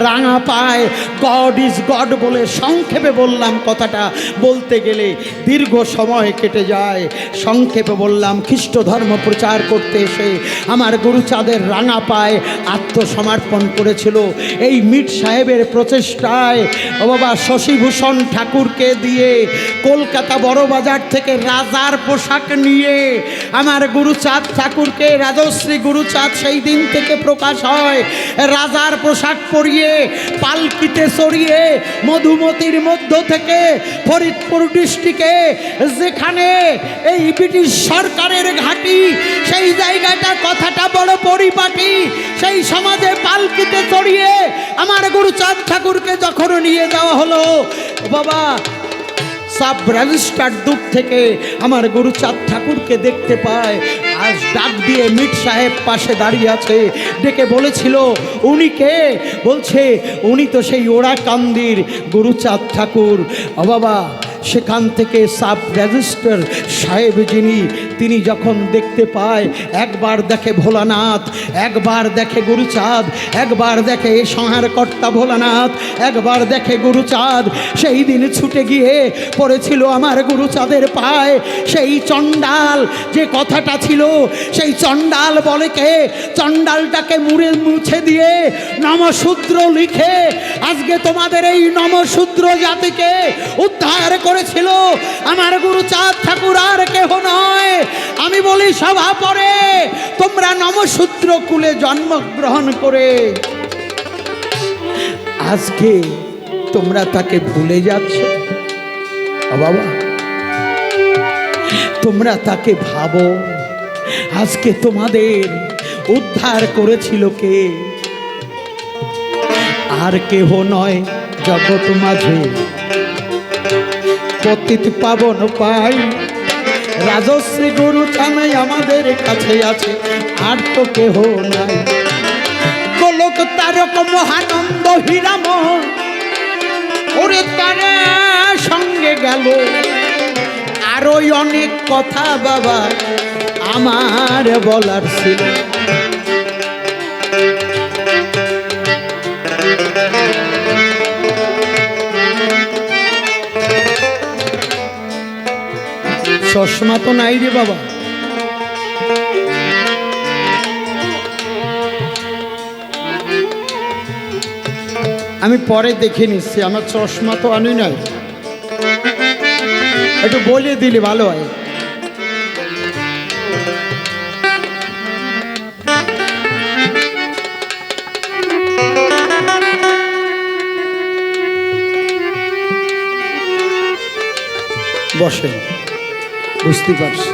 রাঙা পায়, গড ইজ গড বলে। সংক্ষেপে বললাম, কথাটা বলতে গেলে দীর্ঘ সময় কেটে যায়। সংক্ষেপে বললাম, খ্রিস্ট ধর্ম প্রচার করতে এসে আমার গুরুচাঁদের রাঙা পায় আত্মসমর্পণ করেছিল। এই মীর সাহেবের প্রচেষ্টায় ও বাবা শশীভূষণ ঠাকুরকে দিয়ে কলকাতা বড়বাজার থেকে রাজার পোশাক নিয়ে আমার গুরুচাঁদ ঠাকুরকে, রাজশ্রী গুরুচাঁদ সেই দিন থেকে প্রকাশ হয়, রাজার পোশাক পরিয়ে পালকিতে চড়িয়ে মধুমতির মধ্য থেকে ফরিদপুর ডিস্ট্রিক্টে যেখানে এই ব্রিটিশ সরকারের ঘাঁটি, সেই জায়গাটা কথাটা বড় পরিপাটি, সেই সমাজে পালকিতে চড়িয়ে আমার গুরুচাঁদ ঠাকুরকে যখন নিয়ে যাওয়া হলো, বাবা সাব রেজিস্ট্রার দূর থেকে আমার গুরুচাঁদ ঠাকুরকে দেখতে পায়। আজ ডাক দিয়ে মীর সাহেব পাশে দাঁড়িয়ে আছে, ডেকে বলেছিল, উনি কে? বলছে, উনি তো সেই ওরাকান্দির গুরুচাঁদ ঠাকুর। ও বাবা, সেখান থেকে সাব রেজিস্ট্রার সাহেব যিনি, তিনি যখন দেখতে পায়, একবার দেখে ভোলানাথ, একবার দেখে গুরুচাঁদ, একবার দেখে সংহারকর্তা ভোলানাথ, একবার দেখে গুরুচাঁদ, সেই দিন ছুটে গিয়ে পড়েছিল আমার গুরুচাঁদের পায়। সেই চণ্ডাল যে কথাটা ছিল, সেই চণ্ডাল বলে কে, চণ্ডালটাকে মুছে দিয়ে নমশূদ্র লিখে আজকে তোমাদের এই নমশূদ্র জাতিকে উদ্ধার করেছিল আমার গুরুচাঁদ ঠাকুর, আর কেহ নয়। আমি বলি সভা পরে তোমরা নমশূদ্র কুলে জন্মগ্রহণ করে আজকে তোমরা তাকে ভুলে যাচ্ছ। বাবা, তোমরা তাকে ভাবো, আজকে তোমাদের উদ্ধার করেছিল কে? আর কেহ নয়, জগৎ মাঝে পতিত পাবন পাই রাজশ্রী গুরু চানাই আমাদের কাছে আছে, আর তো কেহ নাই। গোলক তারক মহানন্দ হীরামন ওরে তারা সঙ্গে গেল, আরো অনেক কথা বাবা আমার বলার ছিল। চশমা তো নাই রে বাবা, আমি পরে দেখে নিচ্ছি, আমার চশমা তো আনি নাই, একটু বলে দিলে ভালো হয়। বসেন, বুঝতে পারছি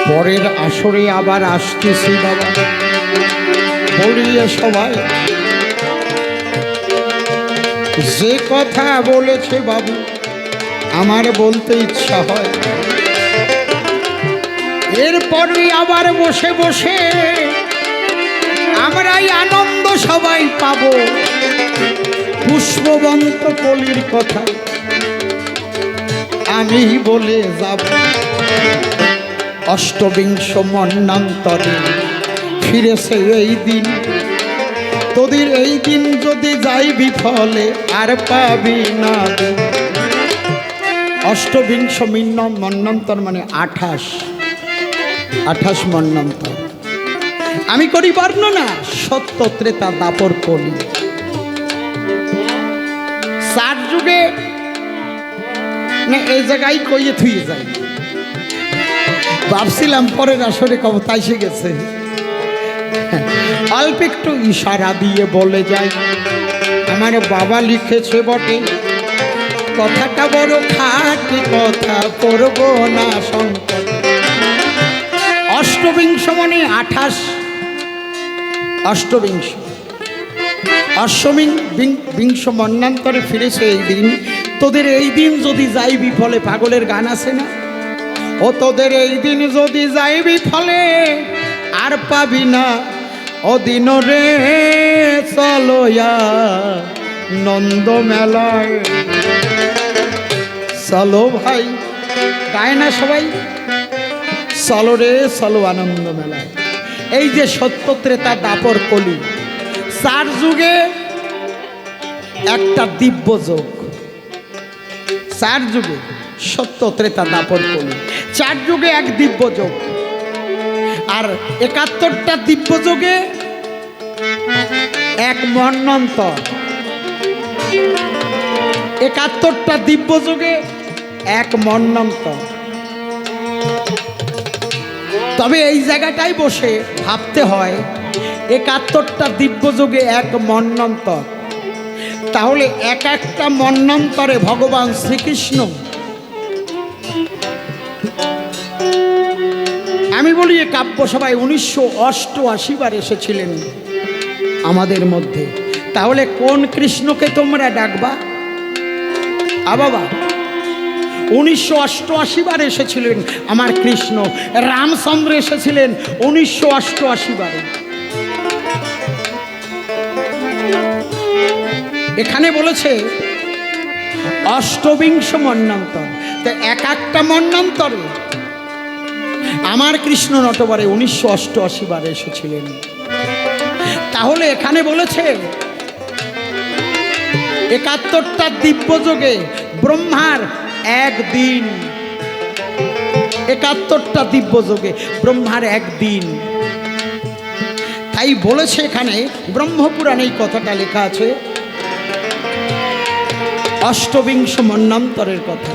পরের আসরে আবার আসতেছি বাবা, বলিয়ে সবাই যে কথা বলেছে বাবু আমার বলতে ইচ্ছা হয়। এরপরই আবার বসে বসে আমরাই আনন্দ সবাই পাবো পুষ্পবন্ত কলির কথা আমি বলে যাব। অষ্টবিংশ মন্বন্তরে ফিরেছে এই দিন, তোদের এই দিন যদি যাই বিফলে আর পাবি না। অষ্টবিংশ মন্বন্তর মানে 28 মন্বন্তর। আমি করি বর্ণনা সত্য ত্রেতা দাপর কলি। 4 যুগে না এই জায়গায় কইয়ে থুয়ে যায়, ভাবছিলাম পরের আসরে কবতা এসে গেছে, অল্প একটু ইশারা দিয়ে বলে যায়। আমার বাবা লিখেছে বটে, কথাটা বড় খাঁটি কথা, পড়ব না সংকট। অষ্টবিংশ মানে 28, অষ্টবিংশ বিংশ মন্বন্তরে ফিরেছে এই দিন, তোদের এই দিন যদি যাই বিফলে। পাগলের গান আছে না, ও তোদের এই দিন যদি যাই বিফলে আর পাবি না। ও দিন রে চলোয়া নন্দ মেলায়, চলো ভাই, গায় না সবাই, চলো রে চলো আনন্দ মেলায়। এই যে সত্য ত্রেতা দাপর কলি, 4 যুগে একটা দিব্য যোগ। 4 যুগে সত্য ত্রেতা দাপর কলি, 4 যুগে এক দিব্য যোগ। আর 71টা দিব্য যোগে এক মন্বন্তর। 71টা দিব্য যোগে এক মন্বন্তর। তবে এই জায়গাটাই বসে ভাবতে হয়, 71টা দিব্য যোগে এক মন্বন্তর, তাহলে এক একটা মন্বন্তরে ভগবান শ্রীকৃষ্ণ, আমি বলি এ কাব্য সভায় 1988 বার এসেছিলেন আমাদের মধ্যে। তাহলে কোন কৃষ্ণকে তোমরা ডাকবা? বাবা 1988 বার এসেছিলেন আমার কৃষ্ণ, রামচন্দ্র এসেছিলেন 1988 বারে। এখানে বলেছে অষ্টবিংশ মন্বন্তর, তো এক একটা মন্বন্তরে আমার কৃষ্ণ নটবরে 1988 বারে এসেছিলেন। তাহলে এখানে বলেছে 71টা দিব্যযোগে ব্রহ্মার একদিন, 71টা দিব্যযোগে ব্রহ্মার একদিন। তাই বলেছে এখানে ব্রহ্মপুরাণে এই কথাটা লেখা আছে, অষ্টবিংশ মন্বন্তরের কথা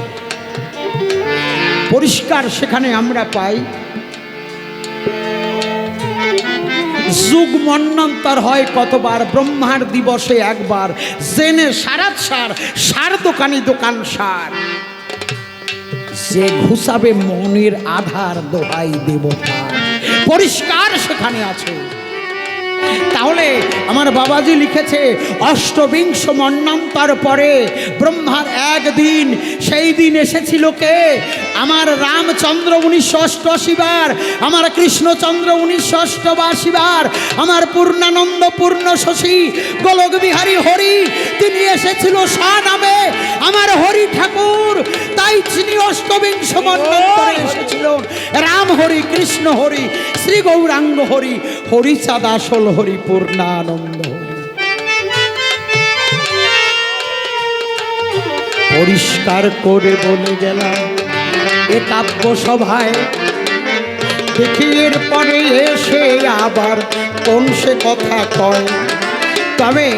পরিষ্কার সেখানে আমরা পাই। যুগ মন্বন্তর হয় কতবার, ব্রহ্মার দিবসে একবার, জেনে সারাত সার, সার দোকানি দোকান সার, যে ঘুষাবে মনের আধার দোহাই দেবতা, পরিষ্কার সেখানে আছে। তাহলে আমার বাবাজি লিখেছে অষ্টবিংশ মন্বন্তর পরে ব্রহ্মার একদিন, সেই দিন এসেছিল কে? আমার রামচন্দ্র 1988 বার, আমার কৃষ্ণচন্দ্র 1988 বার, আমার পূর্ণানন্দ পূর্ণ শশী গোলক বিহারী হরি, তিনি এসেছিল নামে আমার হরি ঠাকুর। তাই তিনি অষ্টবিংশ মন্বন্তরে এসেছিল রাম হরি, কৃষ্ণ হরি, শ্রী গৌরাঙ্গ হরি, হরিচাঁদ আসল হরি, পূর্ণানন্দ হরি। পরিষ্কার করে বলে গেলাম এ কাব্য সভায়, দেখি এরপরে এসে আবার কোন সে কথা কয়। তবে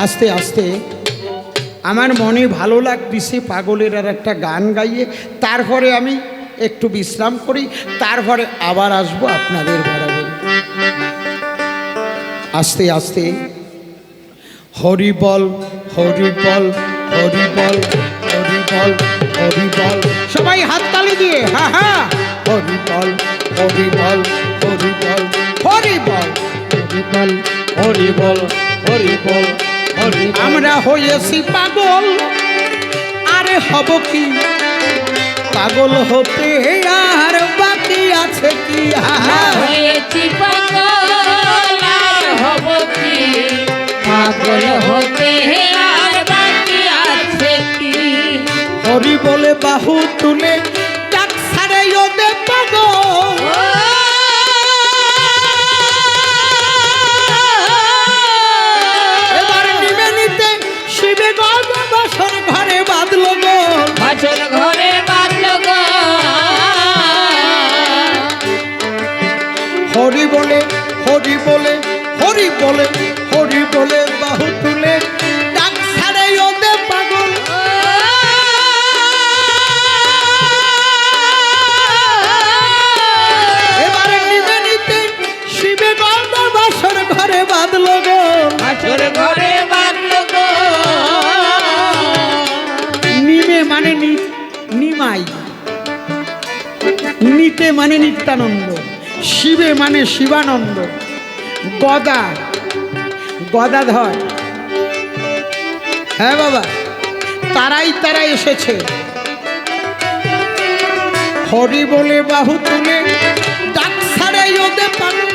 আস্তে আস্তে আমার মনে ভালো লাগতেছে পাগলের আর একটা গান গাইয়ে, তারপরে আমি একটু বিশ্রাম করি, তারপরে আবার আসবো আপনাদের বরাবর। আস্তে আস্তে হরি বল হরি বল হরি বল হরি বল হরি বল, সবাই হাততালি দিয়ে হা হা, হরি বল হরি বল হরি বল হরি বল হরি বল হরি বল হরি বল হরি। আমরা হয়েছি পাগল, আরে হব কি পাগল হতে আর বাকি আছে কি?
হয়েছি পাগল, আর হব কি পাগল হতে আর বাকি আছে কি?
হরি বলে বাহু তুলে ডাক ছাড়ে ওদের পাগল, এবার নিবে নিতে শিবে গজ বাসর ঘরে বাঁধলো গো,
বাসর ঘরে বাঁধলো গো।
হরি বলে হরি বলে হরি বলে হরি বলে বাহু তুলে ডাক ছাড়ে ওদের পাগল, এবারে নিবে নিতে শিবে গজ বাসর ঘরে বাঁধলো গো,
বাসর ঘরে বাঁধলো গো।
নিমে মানে নিমাই, নিতে মানে নিত্যানন্দ, শিবে মানে শিবানন্দ, গদা গদাধর, হ্যাঁ বাবা, তারাই এসেছে। হরি বলে বাহু তুলে ডাক ছাড়ে ওদের পাগল,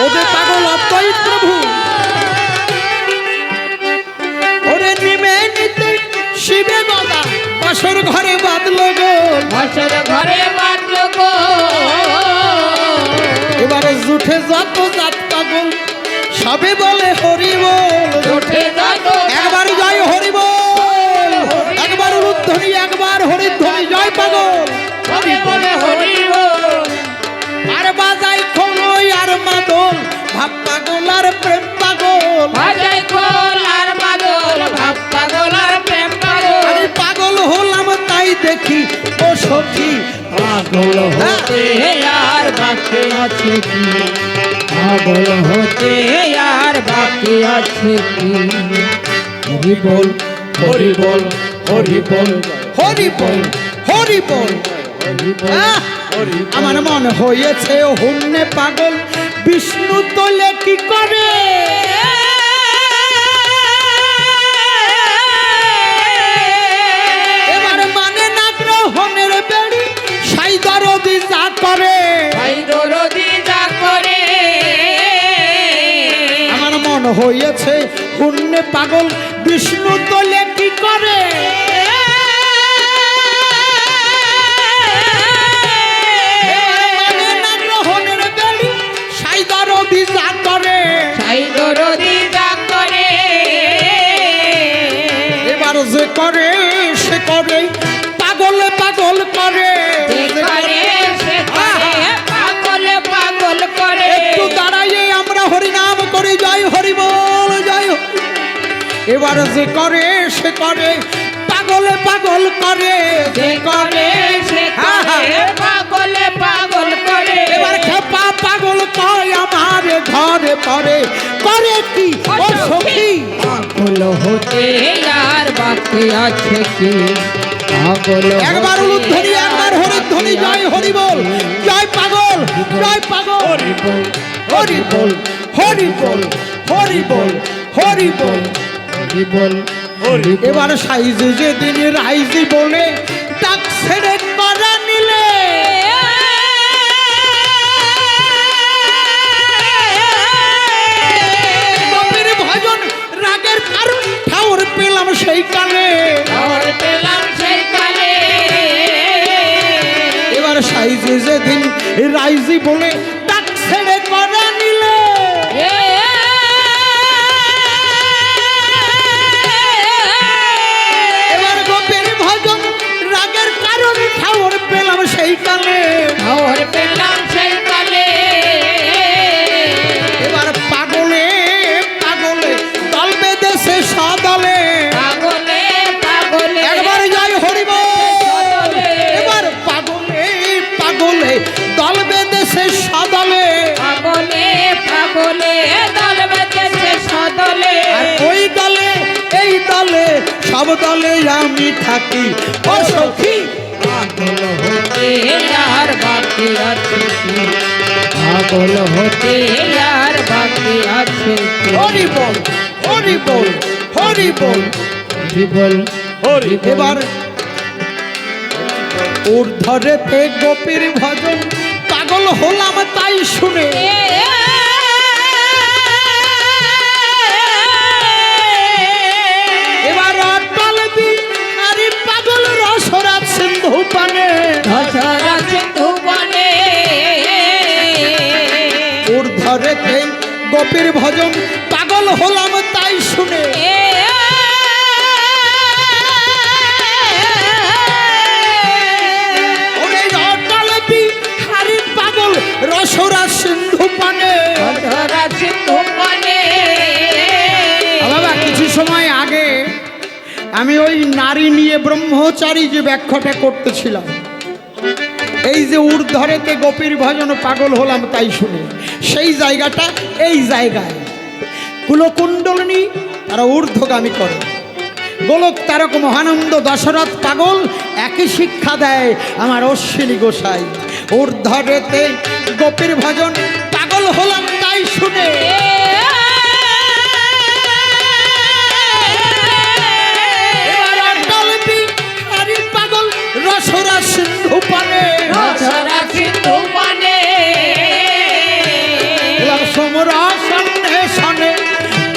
ওদের পাগল অতই প্রভু, ওরে নিমে নিতে শিবে গদা বাসর ঘরে বাঁধলো গো,
বাসর ঘরে বাঁধলো গো।
এবারে জুঠে যত জাত পাগল সবে বলে হরি বল,
উঠে যত
একবার জয় হরি বল, একবার উলুধ্বনি, একবার হরিধ্বনি, জয় পাগল
হরি বলে হরি বল।
আর বাজাই খোলই আর মাদল, ভাব পাগল আর প্রেম পাগল,
বাজাই খোল আর মাদল, ভাব পাগল আর প্রেম পাগল।
আমি পাগল হলাম তাই দেখি ও সখী,
পাগল হতে আর বাকি আছে কি? পাগল হতে আর বাকি আছে কি?
হরি বল হরি বল হরি বল হরি বল হরি বল। আহ! আমার মন হয়েছে হুন্নে পাগল, বিষ্ণু তোলে কি করে? এবার মানে না গ্রহণের বেড়ি, সাই দরদি যা করে,
ভাই দরদি যা করে।
আমার মন হয়েছে হুন্নে পাগল, বিষ্ণু তোলে কি করে? এবার যে করে সে করে পাগলে পাগল করে
করে সে করে পাগলে পাগল করে
একটু দাঁড়াইয়ে আমরা হরিনাম করি জয় হরি বল জয় হরি। এবার যে করে সে করে পাগলে পাগল করে
যে করে সে করে পাগলে পাগল করে
এবার খেপা পাগল কয় আমার ঘরে পরে করে কি ও সখী
পাগল হতে আর বাকি আছে কি পাগল
একবার উলুধ্বনি একবার হরিধ্বনি জয় হরি বল জয় পাগল জয় পাগল হরি বল হরি বল হরি বল হরি বল
বল
এবার সাইজে যেদিন রাইজি বলে ডাক ছেড়ে করা নিলে গোপীর ভজন রাগের কারণ ঠাউর পেলাম সেই কালে
পেলাম সেই কালে
এবার সাইজে যেদিন রাইজি বলে ডাক ছেড়ে করা নিলে এবার গোপীর ভজন রাগের কারণ ঠাউর পেলাম সেই কালে
খবর পেলাম সেই কালে
এবার পাগলে পাগলে দল বেঁধেছে সদলে
পাগলে পাগলে
একবার জয় হরি বল এবার পাগলে পাগলে দল বেঁধেছে সদলে
পাগলে পাগলে দল বেঁধেছে সদলে
আর ওই দলে এই দলে সব দলে আমি থাকি ও সখী
পাগল হতে আর বাকি আছে কি পাগল হতে আর বাকি আছে কি
হরি বল হরি বল হরি বল
বল
এবার ঊর্ধ্বরেতে গোপীর ভজন পাগল হলাম তাই শুনে এবার অটল বিহারী পাগল রসরাজ সিন্ধু পানে
ধরা সিন্ধু বনে
ঊর্ধ্বরেতে গোপীর ভজন পাগল হলাম তাই শুনে ওরে অটল বিহারী পাগল রসরাজ সিন্ধু পানে
ধরা সিন্ধু বনে
বাবা কিছু সময় আগে আমি ওই নারী নিয়ে ব্রহ্মচারী যে ব্যাখ্যাটা করতেছিলাম এই যে ঊর্ধ্বরেতে গোপীর ভজন পাগল হলাম তাই শুনে সেই জায়গাটা এই জায়গায় কুলকুণ্ডলিনী তারা ঊর্ধ্বগামী করে গোলক তারক মহানন্দ দশরথ পাগল একই শিক্ষা দেয় আমার অশ্বিনী গোসাই ঊর্ধ্বরেতে গোপীর ভজন পাগল হলাম তাই শুনে এবার অটল বিহারী পাগল রসরাজ সিন্ধু পানে
ধরা সিন্ধু বনে
এবার সমরাসনে সনে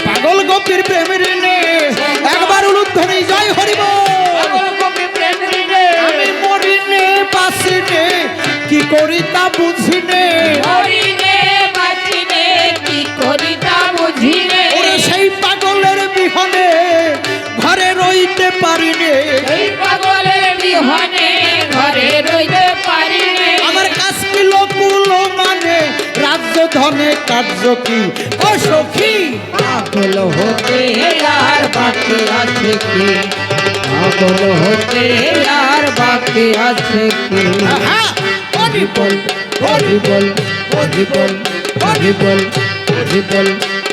পাগল গোপীর প্রেমের নে একবার উলুধ্বনি জয় হরি বল
পাগল কবি প্রেম রে
আমি মরি নে বাসি নে কি করি তা বুঝি নে
হরিনে বাঁচিনে কি করি তা বুঝিনে
ওরে সেই পাগলের বিহনে ঘরে রইতে পারি নে
এই পাগলের বিহনে ঘরে রইতে পারিনে
আমার কাছ কি লোকুল মানে রাজ্য ধনে কার্য কি ও সখী
পাগল হতে আর বাকি আছে কি পাগল হতে আর বাকি আছে কি
আহা, হরি বল
হরি বল হরি বল হরি বল হরি বল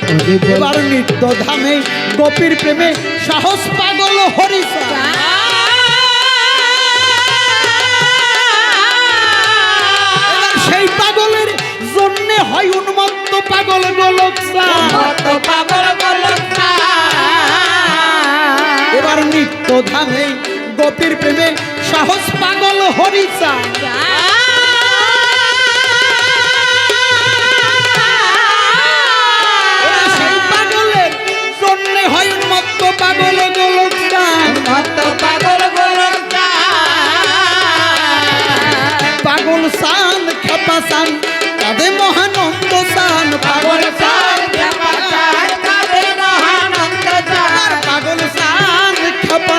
হরি বল
এবার নিত্য ধামে গোপীর প্রেমে সাহস পাগল হরিষা এবার সেই পাগলের জন্য হয় উন্মত্ত পাগল গোলকসা
কত পাগল গোলকটা
এবার নিত্য ধামে গোপীর প্রেমে সাহস পাগল হরিষা সেই পাগলের জন্য হয় উন্মত্ত পাগল গোলকসা
কত পাগল গোলকটা
পাগল সান খেপা সান কাঁদে মহানন্দ সান
পাগল সার জপাচার কাঁদে মহানন্দ চার
পাগল সান খেপা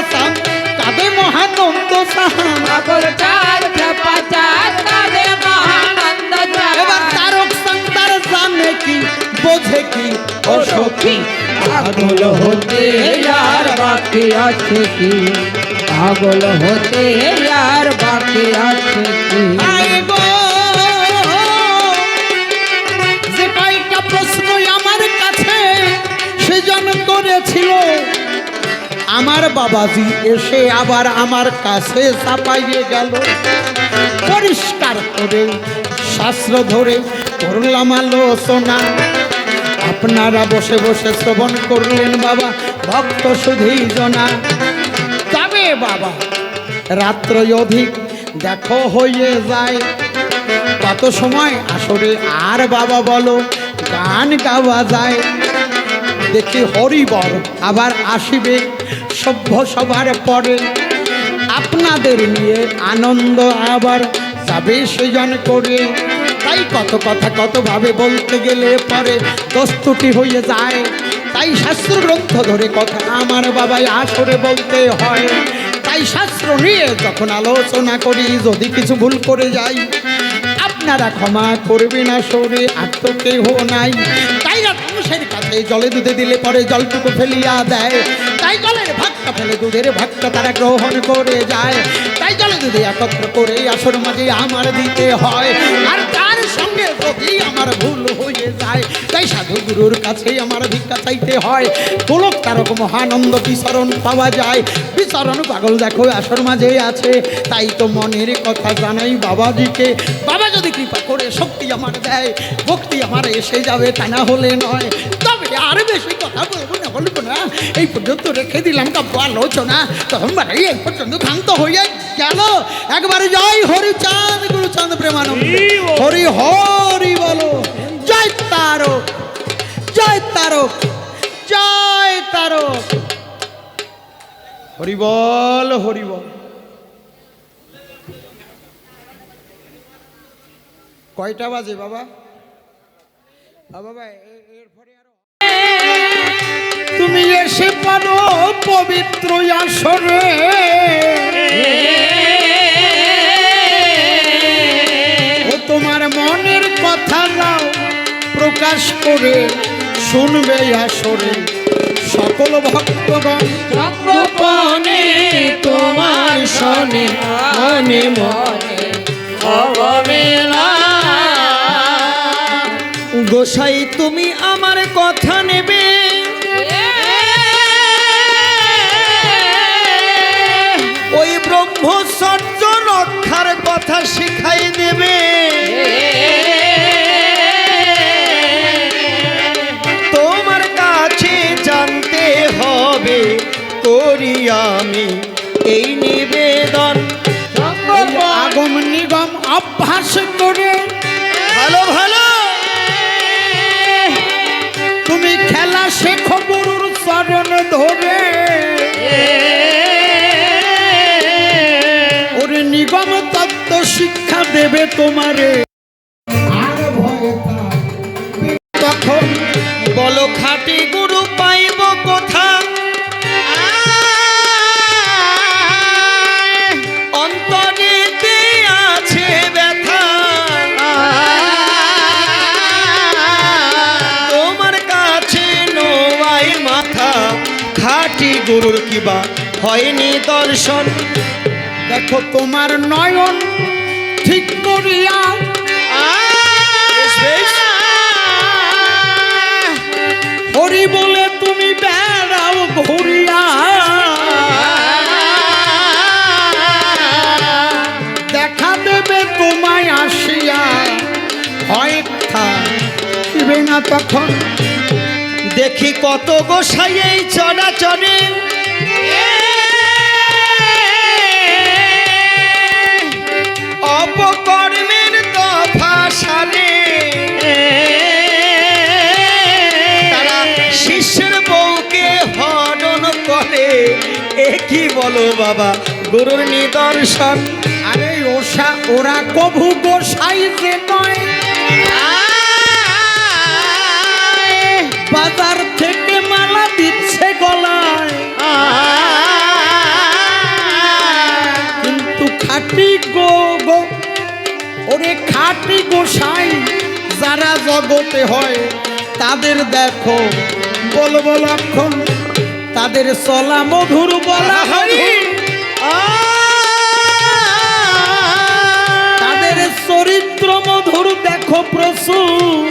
বাকি আছে কি, পাগল হতে আর বাকি আছে কি।
আয় গো, যে কয়টা প্রশ্ন আমার কাছে সেজন করেছিল, আমার বাবাজি এসে আবার আমার কাছে চাপাইয়ে গেল। পরিষ্কার করে শাস্ত্র ধরে করলাম আলোচনা, আপনারা বসে বসে শ্রবণ করলেন বাবা, ভক্ত শুধুই জনা। তবে বাবা রাত্র অধিক দেখো হয়ে যায়, কত সময় আসরে আর বাবা বলো গান গাওয়া যায়। দেখি হরিবর আবার আসিবে সভ্য সবার পরে, আপনাদের নিয়ে আনন্দ আবার যাবে সেজন করে। তাই কত কথা কতভাবে বলতে গেলে পরে দস্তুটি হয়ে যায়, তাই শাস্ত্র গ্রন্থ ধরে কথা আমার বাবাই আসরে বলতে হয়। তাই শাস্ত্র নিয়ে যখন আলোচনা করি যদি কিছু ভুল করে যাই, আপনারা ক্ষমা করবেন আসরে, আর তো কেহ নাই। তাই রাত মানুষের কাছে জলে দুধে দিলে পরে জলটুকু ফেলিয়া দেয়, তাই জলের ভাগটা ফেলে দুধের ভাগটা তারা গ্রহণ করে যায়। তাই জলে দুধে একত্র করে আসর মাঝে আমার দিতে হয়, আর তার সঙ্গে যদি আমার ভুল হয়ে যায়, তাই সাধু গুরুর কাছে আমার ভিক্ষা চাইতে হয়। গোলক তারক মহানন্দ বিচরণ পাওয়া যায়, বিচরণ পাগল দেখো আসর মাঝে আছে। তাই তো মনের কথা জানাই বাবাজিকে, বাবা যদি কৃপা করে শক্তি আমার দেয়, ভক্তি আমার এসে যাবে, তা না হলে নয়। তবে আর বেশি কথা বলবো না, এই পর্যন্ত রেখে দিলাম কাব্য আলোচনা। তখন বাড়ি এই পর্যন্ত ক্ষান্ত হয়ে গেল। একবারে জয় হরিচাঁদ গুরুচাঁদ প্রেমানন্দ, হরি হরি বলো। জয় তারক, জয় তারক, জয় তারক, হরি বল হরি বল। কয়টা বাজে বাবা? বাবা এরপরে আরো তুমি এসে পারো পবিত্র আসরে, ও তোমার মনের কথা নাও প্রকাশ করে শুনবে আসরে সকল ভক্তগণ।
গোপনে তোমার শনে মনে মনে অববেলা। গোসাই তুমি আমার কথা নেবে, ওই ব্রহ্মচর্য রক্ষার কথা শিখাই দেবে। তোমার কাছে জানতে হবে করি আমি এই নিবেদন।
আগম নিগম অভ্যাস করে
ভালো ভালো
তুমি খেলা শেখো গুরুর চরণ ধরে, ওরে নিগম তত্ত্ব শিক্ষা দেবে তোমারে। আর ভয় থাকবে
তখন বলো খাঁটি গুরু পাইব কোথা, অন্তরেতে আছে ব্যথা। তোমার কাছে নোয়াই মাথা, খাঁটি গুরুর কিবা হয়নি দর্শন।
দেখো তোমার নয়ন ঠিক করিয়া হরি বলে তুমি বেড়াও ঘুরিয়া, দেখা দেবে তোমায় আসিয়া, হয় থাকবে না তখন।
দেখি কত গোসাই এই চরাচরে, অপকর্মের দফা সারে। তারা শিষ্যের বউকে হরণ করে, এ কি বলো বাবা গুরুর নিদর্শন।
আরে ওরা কভু গোসাই যে নয়, বাজার থেকে মালা দিচ্ছে গলায়, কিন্তু খাঁটি ওরে খাঁটি গোসাই যারা জগতে হয় তাদের দেখো বলবো লক্ষণ। তাদের চলা মধুর বলা হরি, তাদের চরিত্র মধুর দেখো প্রসূন,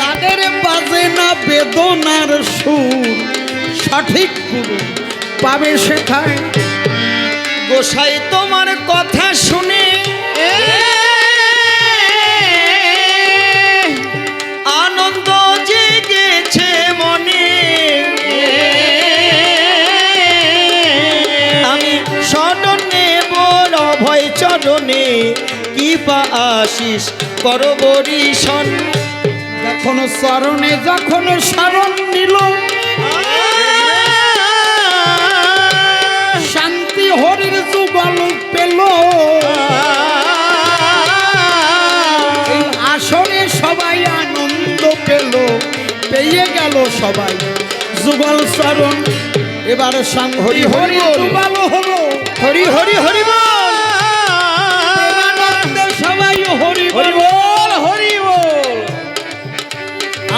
তাদের বাজে না বেদনার সুর, সঠিক গুরু পাবে সেখায়।
গোসাই তোমার কথা শুনে আনন্দ জেগেছে মনে, আমি শরণ নেব অভয় চরণে, কি পা আশিস করবরিশন।
যখন চরণে যখন শরণ নিল, শান্তি হরির যুগল পেল, এই আসরে সবাই আনন্দ পেল, পেয়ে গেল সবাই যুগল চরণ। এবার শান্তি হরি যুগল হলো,
হরি হরি হরি বল,
প্রেমানন্দে সবাই হরি
হরি বল, হরি বল।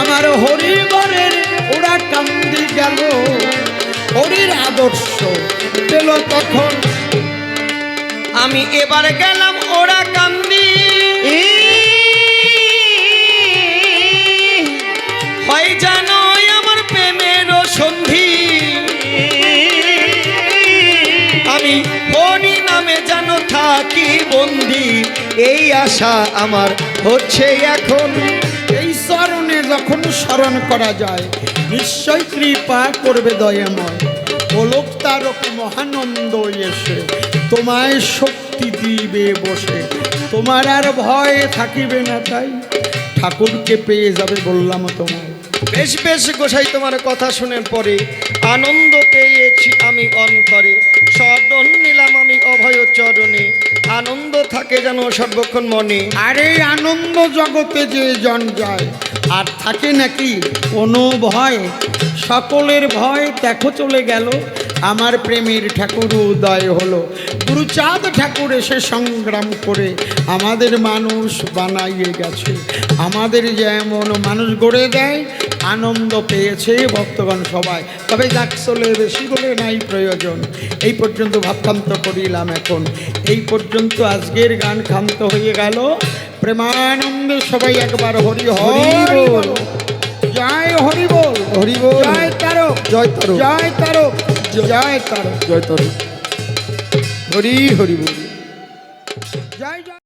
আমার হরিবরের ওরা কান্দি গেল, হরির আদর্শ পেল তখন।
আমি এবার গেলাম ওরা কান্দি, হয় জানো আমার প্রেমের সন্ধি, আমি হরি নামে জানো থাকি বন্দি, এই আশা আমার হচ্ছে এখন।
এই চরণে যখন স্মরণ করা যায়, নিশ্চয় কৃপা করবে দয়াময়। গোলক তারক মহানন্দ এসে তোমায় শক্তি দিবে বসে, তোমার আর ভয় থাকিবে না, তাই ঠাকুরকে পেয়ে যাবে বললাম তোমায়।
বেশ বেশ গোসাই তোমার কথা শুনে পরে আনন্দ পেয়েছি আমি অন্তরে, শরণ নিলাম আমি অভয় চরণে, আনন্দ থাকে যেন সর্বক্ষণ মনে।
আর এই আনন্দ জগতে যে জন যায়, আর থাকে নাকি কোনো ভয়? সকলের ভয় দেখো চলে গেল, আমার প্রেমের ঠাকুর উদয় হলো। গুরুচাঁদ ঠাকুর এসে সংগ্রাম করে আমাদের মানুষ বানাইয়ে গেছে। আমাদের যেমন মানুষ গড়ে দেয়, আনন্দ পেয়েছে ভক্তগণ সবাই। তবে যাক চলে, বেশি বলে নাই প্রয়োজন। এই পর্যন্ত ভাবখান্ত করিলাম এখন, এই পর্যন্ত আজকের গান ক্ষান্ত হয়ে গেল। প্রেমানন্দে সবাই একবার হরি হরি বল, জয় হরি বল,
হরি বল,
জয় তারক,
জয় তারক,
জয় তারক, জয় তারক।
জয় তারক, হরি হরি বল।